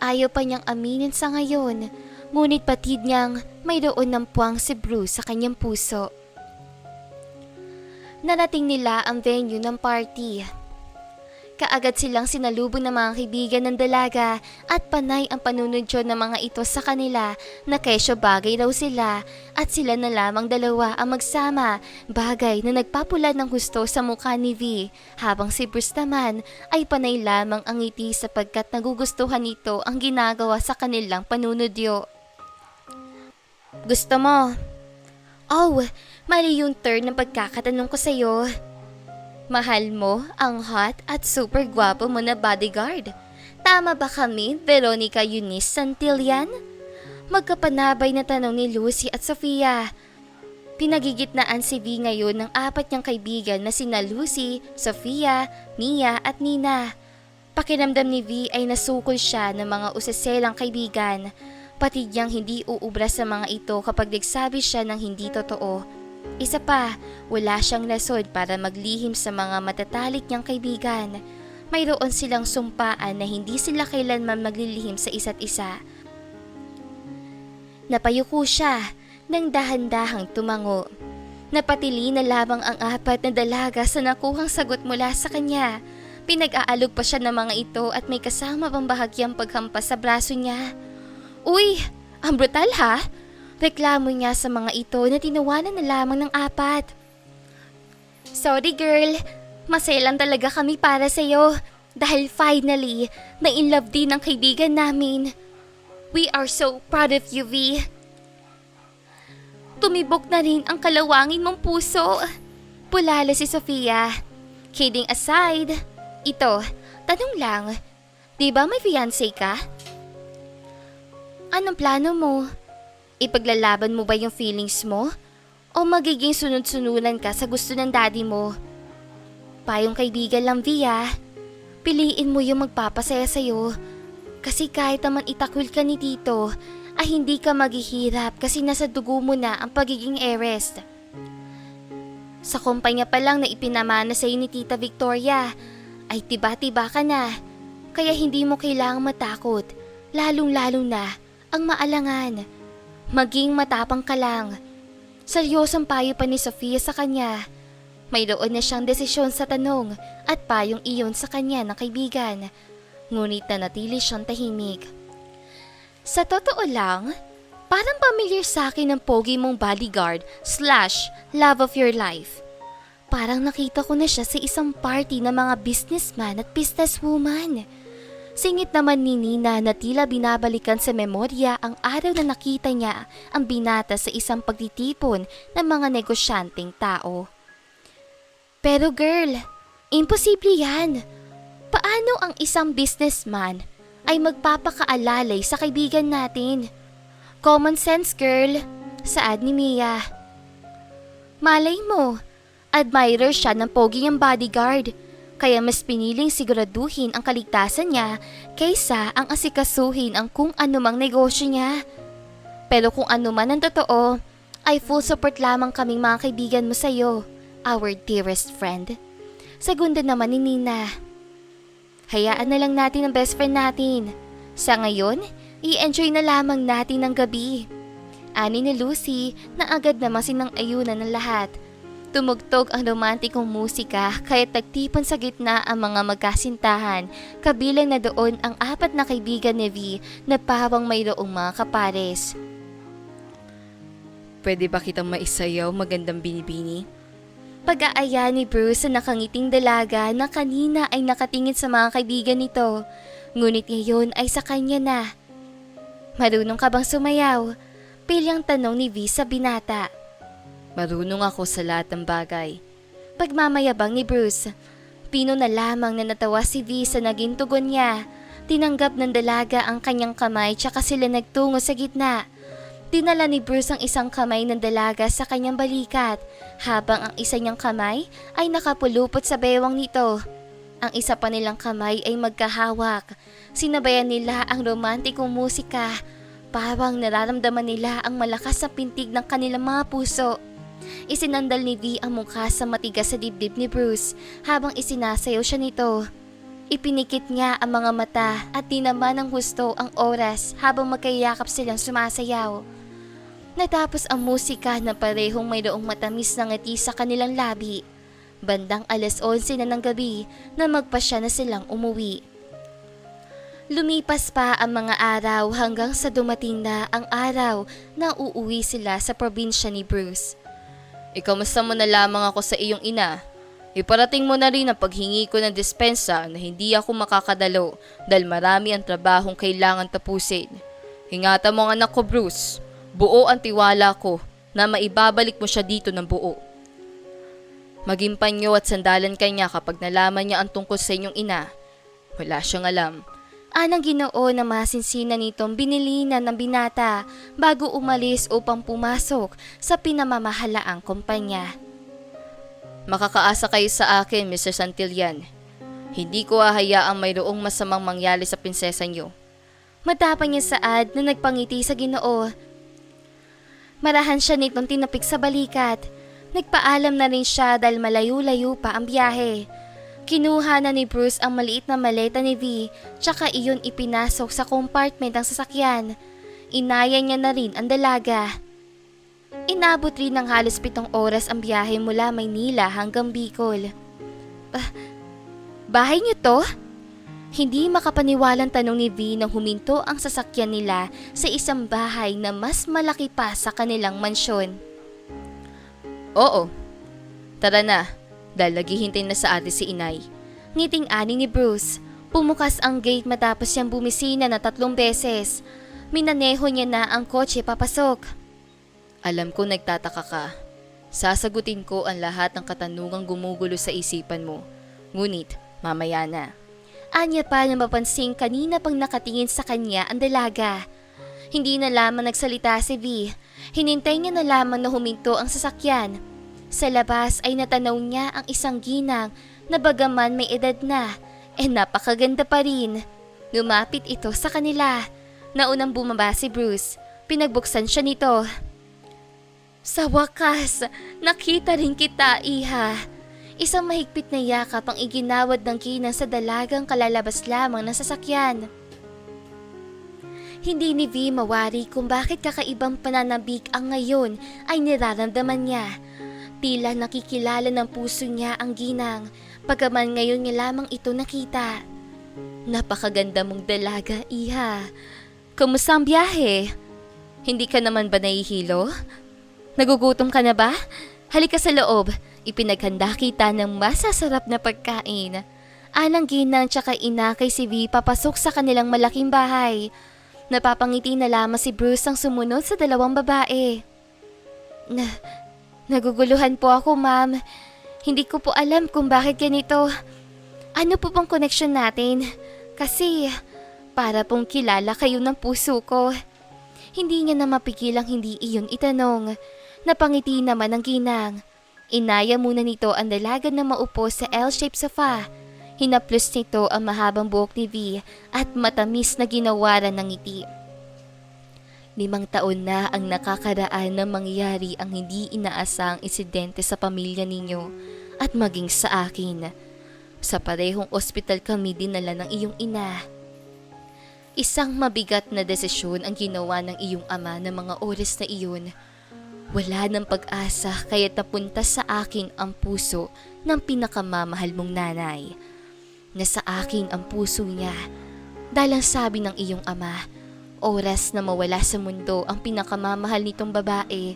Ayaw pa niyang aminin sa ngayon, ngunit patid niyang mayroon ng puwang si Bruce sa kanyang puso. Narating nila ang venue ng party. Kaagad silang sinalubong ng mga kaibigan ng dalaga at panay ang panunodyo ng mga ito sa kanila na kesyo bagay raw sila at sila na lamang dalawa ang magsama, bagay na nagpapula ng gusto sa mukha ni V, habang si Bruce naman ay panay lamang ang ngiti sapagkat nagugustuhan nito ang ginagawa sa kanilang panunodyo. Gusto mo? Oh, mali yung turn ng pagkakatanong ko sa'yo. Mahal mo ang hot at super gwapo mo na bodyguard. Tama ba kami, Veronica Eunice Santillan? Magkapanabay na tanong ni Lucy at Sofia. Pinagigitnaan si V ngayon ng 4 niyang kaibigan na sina Lucy, Sofia, Mia at Nina. Pakiramdam ni V ay nasukol siya ng mga useselang kaibigan. Pati niyang hindi uubra sa mga ito kapag nagsabi siya ng hindi totoo. Isa pa, wala siyang rason para maglihim sa mga matatalik niyang kaibigan. Mayroon silang sumpaan na hindi sila kailanman maglilihim sa isa't isa. Napayuko siya nang dahan-dahang tumango. Napatili na lamang ang 4 na dalaga sa nakuhang sagot mula sa kanya. Pinag-aalog pa siya ng mga ito at may kasama pang bahagyang paghampas sa braso niya. Uy, ang brutal ha? Reklamo niya sa mga ito na tinawanan na lamang ng 4. Sorry girl, masaya lang talaga kami para sa'yo dahil finally, na-inlove din ang kaibigan namin. We are so proud of you, V. Tumibok na rin ang kalawangin mong puso. Pulala si Sofia. Kidding aside, ito, tanong lang, di ba may fiancé ka? Anong plano mo? Ipaglalaban mo ba yung feelings mo? O magiging sunod-sunulan ka sa gusto ng daddy mo? Payong kaibigan lang, Via. Piliin mo yung magpapasaya sa'yo. Kasi kahit naman itakwil ka ni Tito, ay hindi ka maghihirap kasi nasa dugo mo na ang pagiging heiress. Sa kumpanya pa lang na ipinamana sa'yo ni Tita Victoria, ay tiba-tiba ka na. Kaya hindi mo kailangang matakot, lalong-lalo na ang maalangan. Maging matapang ka lang. Seryosong payo pa ni Sofia sa kanya. Mayroon na siyang desisyon sa tanong at payong iyon sa kanya ng kaibigan. Ngunit nanatili siyang tahimik. Sa totoo lang, parang familiar sa akin ang pogi mong bodyguard / love of your life. Parang nakita ko na siya sa isang party ng mga businessman at businesswoman. Singit naman ni Nina na tila binabalikan sa memorya ang araw na nakita niya ang binata sa isang pagtitipon ng mga negosyanteng tao. Pero girl, imposible yan. Paano ang isang businessman ay magpapakaalalay sa kaibigan natin? Common sense girl, saad ni Mia. Malay mo, admirer siya ng pogi niyang bodyguard. Kaya mas piniling siguraduhin ang kaligtasan niya kaysa ang asikasuhin ang kung anumang negosyo niya. Pero kung ano man ang totoo, ay full support lamang kaming mga kaibigan mo sa'yo, our dearest friend. Segunda naman ni Nina. Hayaan na lang natin ang best friend natin. Sa ngayon, i-enjoy na lamang natin ang gabi. Ani ni Lucy na agad naman sinang-ayunan ng lahat. Tumugtog ang romantikong musika kaya tagtipon sa gitna ang mga magkasintahan, kabilang na doon ang 4 na kaibigan ni V na pawang mayroong mga kapares. Pwede ba kitang maisayaw, magandang binibini? Pag-aaya ni Bruce sa nakangiting dalaga na kanina ay nakatingin sa mga kaibigan nito, ngunit ngayon ay sa kanya na. Marunong ka bang sumayaw? Pilyang tanong ni V sa binata. Marunong ako sa lahat ng bagay. Pagmamayabang ni Bruce. Pino na lamang na natawa si V sa naging tugon niya. Tinanggap ng dalaga ang kanyang kamay tsaka sila nagtungo sa gitna. Dinala ni Bruce ang isang kamay ng dalaga sa kanyang balikat, habang ang isa niyang kamay ay nakapulupot sa bewang nito. Ang isa pa nilang kamay ay magkahawak. Sinabayan nila ang romantikong musika. Parang nararamdaman nila ang malakas na pintig ng kanilang mga puso. Isinandal ni V ang mukha sa matigas sa dibdib ni Bruce habang isinasayaw siya nito. Ipinikit niya ang mga mata at di naman ng husto ang oras habang magkayakap silang sumasayaw. Natapos ang musika na parehong mayroong matamis na ngiti sa kanilang labi. Bandang 11:00 na ng gabi na magpasya na silang umuwi. Lumipas pa ang mga araw hanggang sa dumating na ang araw na uuwi sila sa probinsya ni Bruce. Ikamusta mo na lamang ako sa iyong ina. Iparating mo na rin ang paghingi ko ng dispensa na hindi ako makakadalo dahil marami ang trabahong kailangan tapusin. Ingatan mo ang anak ko, Bruce. Buo ang tiwala ko na maibabalik mo siya dito ng buo. Maging panyo at sandalan kanya kapag nalaman niya ang tungkol sa inyong ina. Wala siyang alam. Anang Ginoo na masinsina nitong binilinan ng binata bago umalis upang pumasok sa pinamamahalaang kumpanya. Makakaasa kayo sa akin, Mr. Santillan. Hindi ko hahayaang mayroong masamang mangyari sa prinsesa niyo. Matapang niya saad na nagpangiti sa Ginoo. Marahan siya nitong tinapik sa balikat. Nagpaalam na rin siya dahil malayo-layo pa ang biyahe. Kinuha na ni Bruce ang maliit na maleta ni V, tsaka iyon ipinasok sa compartment ng sasakyan. Inaya niya na rin ang dalaga. Inabot rin ng halos 7 oras ang biyahe mula Maynila hanggang Bicol. Bahay niyo to? Hindi makapaniwalang tanong ni V nang huminto ang sasakyan nila sa isang bahay na mas malaki pa sa kanilang mansyon. Oo. Tara na, dahil naghihintay na sa atin si inay. Ngiting-ani ni Bruce. Pumukas ang gate matapos siyang bumisina na 3 beses. Minaneho niya na ang kotse papasok. Alam ko nagtataka ka. Sasagutin ko ang lahat ng katanungang gumugulo sa isipan mo. Ngunit, mamaya na. Anya pa na mapansing kanina pang nakatingin sa kanya ang dalaga. Hindi na lamang nagsalita si V. Hinintay niya na lamang na huminto ang sasakyan. Sa labas ay natanaw niya ang isang ginang na bagaman may edad na, napakaganda pa rin. Lumapit ito sa kanila. Naunang bumaba si Bruce. Pinagbuksan siya nito. Sa wakas, nakita rin kita, iha. Isang mahigpit na yakap ang iginawad ng ginang sa dalagang kalalabas lamang ng sasakyan. Hindi ni V mawari kung bakit kakaibang pananabik ang ngayon ay niraramdaman niya. Tila nakikilala ng puso niya ang ginang, pagaman ngayon niya lamang ito nakita. Napakaganda mong dalaga, iha. Kumusta ang biyahe? Hindi ka naman ba nahihilo? Nagugutom ka na ba? Halika sa loob, ipinaghanda kita ng masasarap na pagkain. Anang ginang tsaka ina kay si V papasok sa kanilang malaking bahay. Napapangiti na lamang si Bruce ang sumunod sa 2 babae. Naguguluhan po ako, ma'am. Hindi ko po alam kung bakit ganito. Ano po bang connection natin? Kasi para pong kilala kayo ng puso ko. Hindi niya na mapigilang hindi iyon itanong. Napangiti naman ang ginang. Inaya muna nito ang dalaga na maupo sa L-shaped sofa. Hinaplos nito ang mahabang buhok ni V at matamis na ginawaran ng ngiti. 5 taon na ang nakakaraan na mangyari ang hindi inaasahang insidente sa pamilya ninyo at maging sa akin. Sa parehong ospital kami dinala ng iyong ina. Isang mabigat na desisyon ang ginawa ng iyong ama ng mga oras na iyon. Wala ng pag-asa kaya't napunta sa akin ang puso ng pinakamamahal mong nanay. Nasa akin ang puso niya dahil ang sabi ng iyong ama, oras na mawala sa mundo ang pinakamamahal nitong babae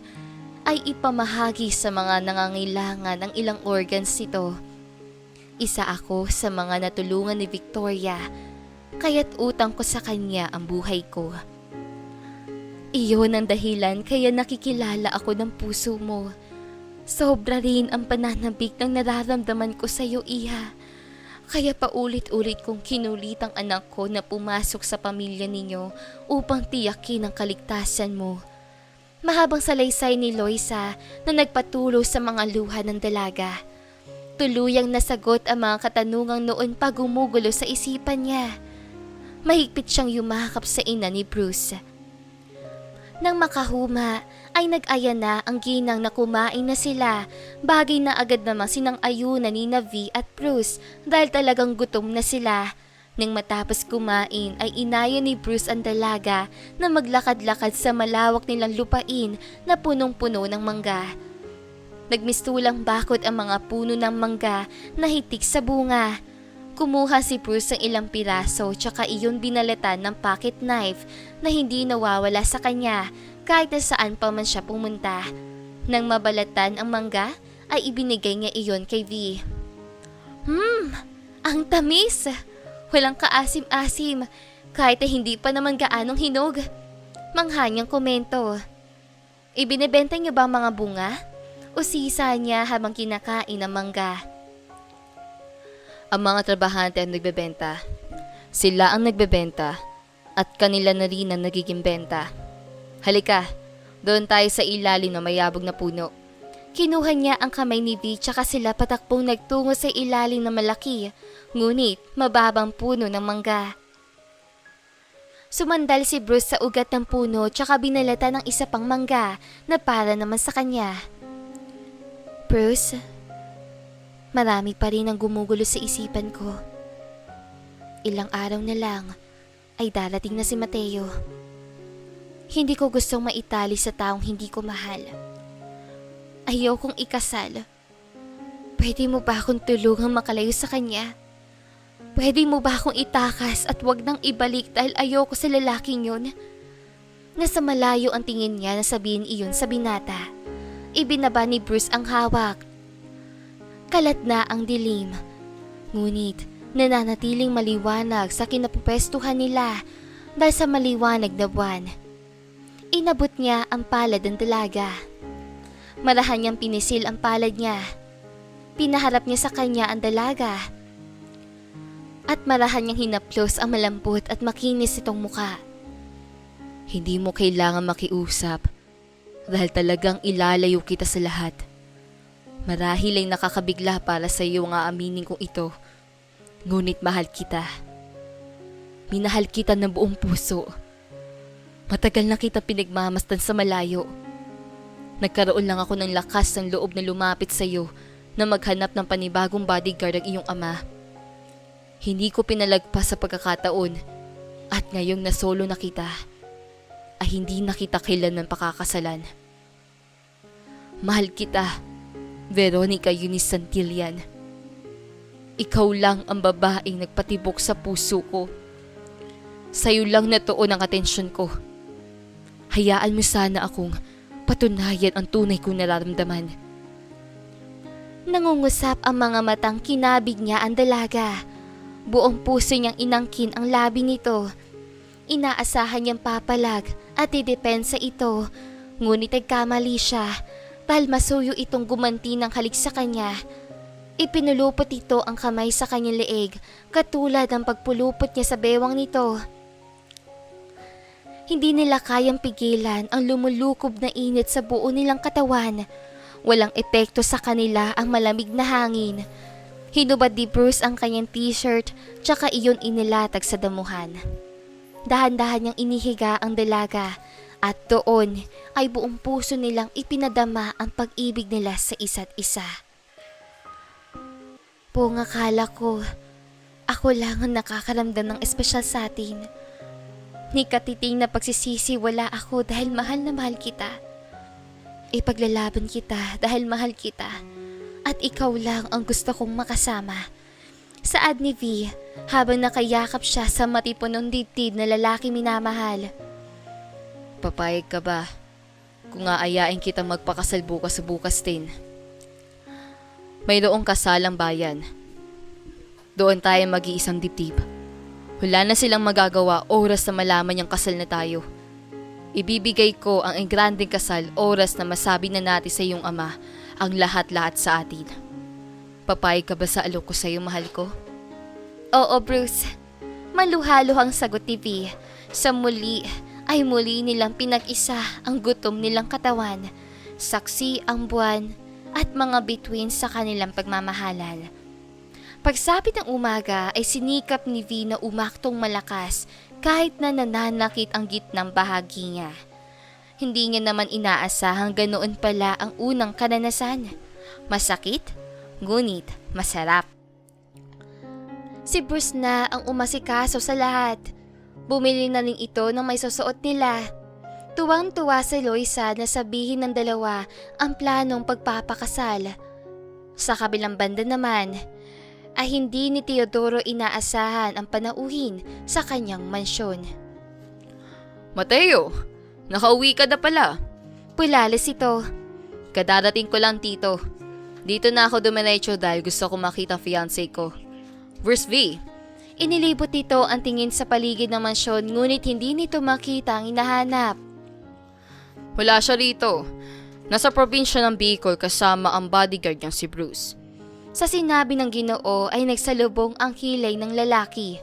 ay ipamahagi sa mga nangangailangan ng ilang organs nito. Isa ako sa mga natulungan ni Victoria, kaya't utang ko sa kanya ang buhay ko. Iyon ang dahilan kaya nakikilala ako ng puso mo. Sobra rin ang pananabik ng nararamdaman ko sa iyo, iha. Kaya paulit-ulit kong kinulit ang anak ko na pumasok sa pamilya ninyo upang tiyakin ang kaligtasan mo. Mahabang salaysay ni Loisa na nagpatuloy sa mga luha ng dalaga. Tuluyang nasagot ang mga katanungang noon pa gumugulo sa isipan niya. Mahigpit siyang yumakap sa ina ni Bruce. Nang makahuma ay nag-aya na ang ginang na kumain na sila, bagay na agad namang sinang-ayunan ni V at Bruce dahil talagang gutom na sila. Nang matapos kumain ay inaya ni Bruce ang dalaga na maglakad-lakad sa malawak nilang lupain na punong-puno ng mangga. Nagmistulang bakod ang mga puno ng mangga na hitik sa bunga. Kumuha si Bruce ng ilang piraso tsaka iyon binalatan ng pocket knife na hindi nawawala sa kanya kahit na saan pa man siya pumunta. Nang mabalatan ang mangga ay ibinigay niya iyon kay V. Ang tamis! Walang kaasim-asim kahit na hindi pa naman gaanong hinog. Manghanyang komento. Ibinebenta niyo ba ang mga bunga? O sisa niya habang kinakain ang mangga? Ang mga trabahante ang nagbebenta. Sila ang nagbebenta at kanila na rin ang nagiging benta. Halika, doon tayo sa ilalim ng mayabog na puno. Kinuha niya ang kamay ni V tsaka sila patakbong nagtungo sa ilalim ng malaki, ngunit mababang puno ng mangga. Sumandal si Bruce sa ugat ng puno tsaka binalata ng isa pang mangga na para naman sa kanya. Bruce, marami pa rin ang gumugulo sa isipan ko. Ilang araw na lang ay darating na si Mateo. Hindi ko gustong maitali sa taong hindi ko mahal. Ayaw kong ikasal. Pwede mo ba akong tulungang makalayo sa kanya? Pwede mo ba akong itakas at wag nang ibalik dahil ayaw ko sa lalaking yun? Nasa malayo ang tingin niya na sabihin iyon sa binata. Ibinaba ni Bruce ang hawak. Kalat na ang dilim. Ngunit nananatiling maliwanag sa kinapupestuhan nila dahil sa maliwanag na buwan. Inabot niya ang palad ng dalaga. Marahan niyang pinisil ang palad niya. Pinaharap niya sa kanya ang dalaga. At marahan niyang hinaplos ang malambot at makinis itong muka. Hindi mo kailangan makiusap dahil talagang ilalayo kita sa lahat. Marahil ay nakakabigla para sa iyo nga aminin kong ito. Ngunit mahal kita. Minahal kita ng buong puso. Matagal na kita pinagmamasdan sa malayo. Nagkaroon lang ako ng lakas ng loob na lumapit sa iyo na maghanap ng panibagong bodyguard ang iyong ama. Hindi ko pinalagpas sa pagkakataon at ngayong nasolo na kita ay hindi na kita kailanman pakakasalan. Mahal kita, Veronica Eunice Santillan. Ikaw lang ang babaeng nagpatibok sa puso ko. Sa'yo lang natuon ang atensyon ko. Hayaan mo sana akong patunayan ang tunay kong nararamdaman. Nangungusap ang mga matang kinabig niya ang dalaga. Buong puso niyang inangkin ang labi nito. Inaasahan niyang papalag at idepensa ito, ngunit nagkamali siya dahil masuyo itong gumanti ng halik sa kanya. Ipinulupot ito ang kamay sa kanyang leeg katulad ng pagpulupot niya sa bewang nito. Hindi nila kayang pigilan ang lumulukob na init sa buo nilang katawan. Walang epekto sa kanila ang malamig na hangin. Hinubad ni Bruce ang kanyang t-shirt tsaka iyon inilatag sa damuhan. Dahan-dahan niyang inihiga ang dalaga at doon ay buong puso nilang ipinadama ang pag-ibig nila sa isa't isa. Buong akala ko, ako lang ang nakakaramdam ng espesyal sa atin. Ni katiting na pagsisisi wala ako dahil mahal na mahal kita. Ipaglalaban kita dahil mahal kita. At ikaw lang ang gusto kong makasama. Saad ni V habang nakayakap siya sa matipunong dibdib na lalaki minamahal. Papayag ka ba kung aayain kita magpakasal bukas sa bukas din? Mayroong kasalang bayan. Doon tayo mag-iisang dibdib. Wala na silang magagawa oras na malaman yung kasal na tayo. Ibibigay ko ang engrandeng kasal oras na masabi na natin sa iyong ama ang lahat-lahat sa atin. Papayag ka ba sa alok ko sa iyo, mahal ko? Oo, Bruce. Maluhaluhang sagot ni V. Sa muli ay muli nilang pinag-isa ang gutom nilang katawan, saksi ang buwan at mga bituin sa kanilang pagmamahalan. Pagsapit ng umaga ay sinikap ni V na umaktong malakas kahit na nananakit ang gitnang bahagi niya. Hindi niya naman inaasahang ganoon pala ang unang karanasan. Masakit, ngunit masarap. Si Bruce na ang umasikaso sa lahat. Bumili na rin ito ng may susuot nila. Tuwang-tuwa si Loisa na sabihin ng dalawa ang planong pagpapakasal. Sa kabilang banda naman, ay hindi ni Teodoro inaasahan ang panauhin sa kanyang mansyon. Mateo, nakauwi ka na pala. Pulalis ito. Kadarating ko lang, tito. Dito na ako dumiretso dahil gusto ko makita fiancé ko. Where's V? Inilibot nito ang tingin sa paligid ng mansyon ngunit hindi nito makita ang hinahanap. Wala siya rito. Nasa probinsya ng Bicol kasama ang bodyguard niyang si Bruce. Sa sinabi ng Ginoo ay nagsalubong ang kilay ng lalaki.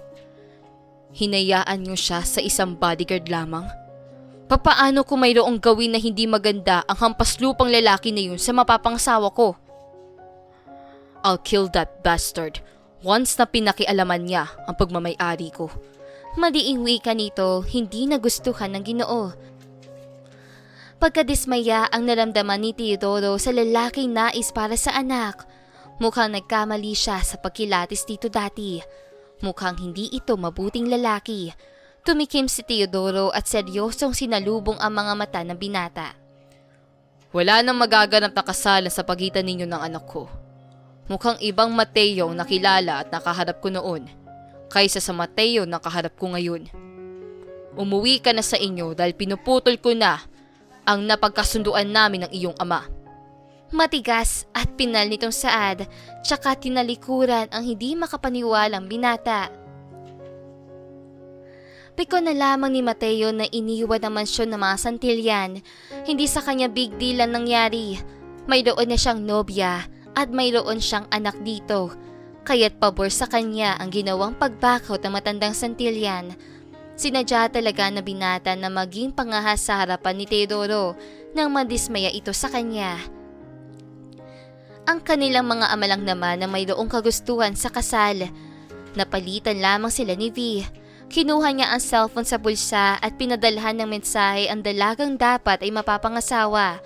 Hinayaan niyo siya sa isang bodyguard lamang? Papaano kung mayroong gawin na hindi maganda ang hampaslupang lalaki na yun sa mapapangasawa ko? I'll kill that bastard once na pinakialaman niya ang pagmamay-ari ko. Maliing wika nito, hindi nagustuhan ng Ginoo. Pagkadismaya ang naramdaman ni Teodoro sa lalaking nais para sa anak. Mukhang nagkamali siya sa pagkilatis dito dati. Mukhang hindi ito mabuting lalaki. Tumikim si Teodoro at seryosong sinalubong ang mga mata ng binata. Wala nang magaganap na kasalan sa pagitan ninyo ng anak ko. Mukhang ibang Mateo ang nakilala at nakaharap ko noon, kaysa sa Mateo na nakaharap ko ngayon. Umuwi ka na sa inyo dahil pinuputol ko na ang napagkasunduan namin ng iyong ama. Matigas at pinal nitong Saad, tsaka tinalikuran ang hindi makapaniwalang binata. Piko na lamang ni Mateo na iniwan ang mansyon ng mga Santillan. Hindi sa kanya big deal ang nangyari. Mayroon na siyang nobya at mayroon siyang anak dito. Kaya't pabor sa kanya ang ginawang pagbakot ng matandang Santillan. Sinadya talaga na binata na maging pangahas sa harapan ni Teodoro nang madismaya ito sa kanya. Ang kanilang mga amalang naman na mayroong kagustuhan sa kasal. Napalitan lamang sila ni V. Kinuha niya ang cellphone sa bulsa at pinadalhan ng mensahe ang dalagang dapat ay mapapangasawa.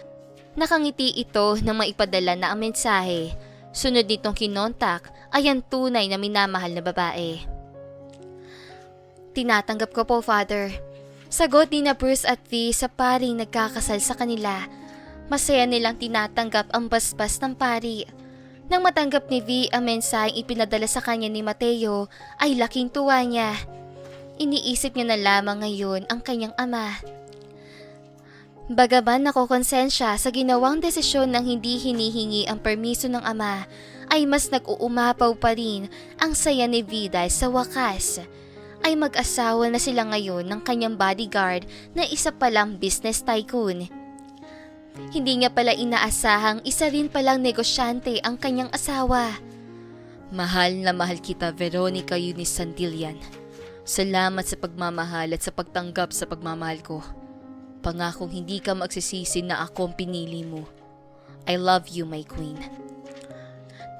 Nakangiti ito nang maipadala na ang mensahe. Sunod nitong kinontak ay ang tunay na minamahal na babae. Tinatanggap ko po, Father. Sagot ni na Bruce at V sa paring nagkakasal sa kanila. Masaya nilang tinatanggap ang basbas ng pari. Nang matanggap ni V ang mensaheng ipinadala sa kanya ni Mateo, ay laking tuwa niya. Iniisip niya na lamang ngayon ang kanyang ama. Bagaman nakokonsensya sa ginawang desisyon ng hindi hinihingi ang permiso ng ama, ay mas nag-uumapaw pa rin ang saya ni V dahil sa wakas ay mag-asawa na sila ngayon ng kanyang bodyguard na isa palang business tycoon. Hindi niya pala inaasahang isa rin palang negosyante ang kanyang asawa. Mahal na mahal kita, Veronica Eunice Santillan. Salamat sa pagmamahal at sa pagtanggap sa pagmamahal ko. Pangakong hindi ka magsisisi na ako ang pinili mo. I love you, my queen.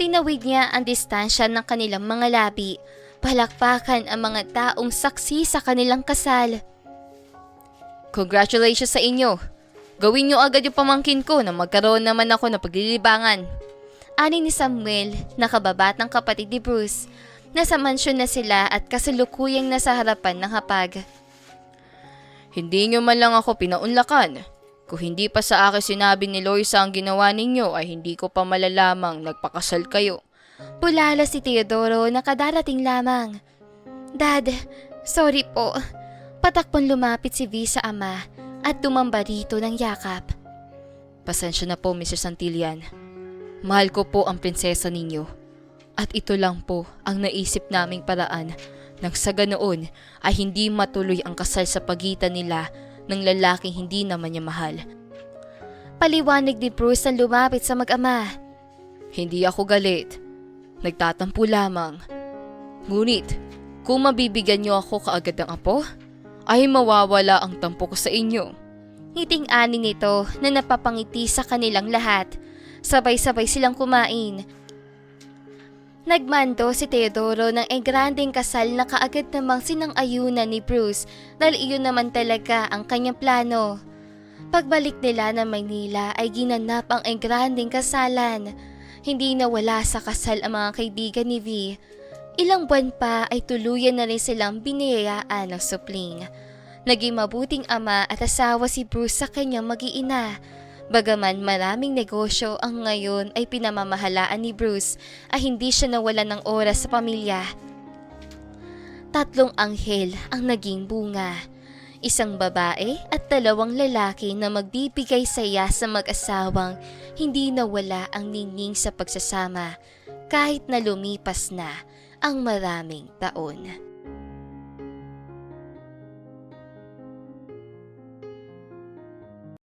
Tinawid niya ang distansya ng kanilang mga labi. Palakpakan ang mga taong saksi sa kanilang kasal. Congratulations sa inyo. Gawin niyo agad yung pamangkin ko na magkaroon naman ako ng paglilibangan. Ani ni Samuel, nakababat ng kapatid ni Bruce. Nasa mansyon na sila at kasalukuyang nasa harapan ng hapag. Hindi niyo man lang ako pinaunlakan. Kung hindi pa sa akin sinabi ni Loisa ang ginawa ninyo ay hindi ko pa malalamang nagpakasal kayo. Pulala si Teodoro na kadarating lamang. Dad, sorry po. Patakpon lumapit si V sa ama at tumamba rito ng yakap. Pasensya na po, Mr. Santillan. Mahal ko po ang prinsesa ninyo. At ito lang po ang naisip naming paraan nang sa ganoon ay hindi matuloy ang kasal sa pagitan nila ng lalaking hindi naman niya mahal. Paliwanag ni Bruce ang lumapit sa mag-ama. Hindi ako galit. Nagtatampo lamang. Ngunit, kung mabibigyan niyo ako kaagad ng apo, ay mawawala ang tampo ko sa inyo. Ngiting-ani nito na napapangiti sa kanilang lahat. Sabay-sabay silang kumain. Nagmando si Teodoro ng engrandeng kasal na kaagad namang sinang-ayunan ni Bruce dahil iyon naman talaga ang kanyang plano. Pagbalik nila ng Maynila ay ginanap ang engrandeng kasalan. Hindi nawala sa kasal ang mga kaibigan ni V. Ilang buwan pa ay tuluyan na rin silang biniyayaan ng supling. Naging mabuting ama at asawa si Bruce sa kanyang mag-iina. Bagaman maraming negosyo ang ngayon ay pinamamahalaan ni Bruce ay hindi siya nawalan ng oras sa pamilya. 3 anghel ang naging bunga. 1 babae at 2 lalaki na magbibigay saya sa mag-asawang hindi nawala ang ningning sa pagsasama kahit na lumipas na ang maraming taon.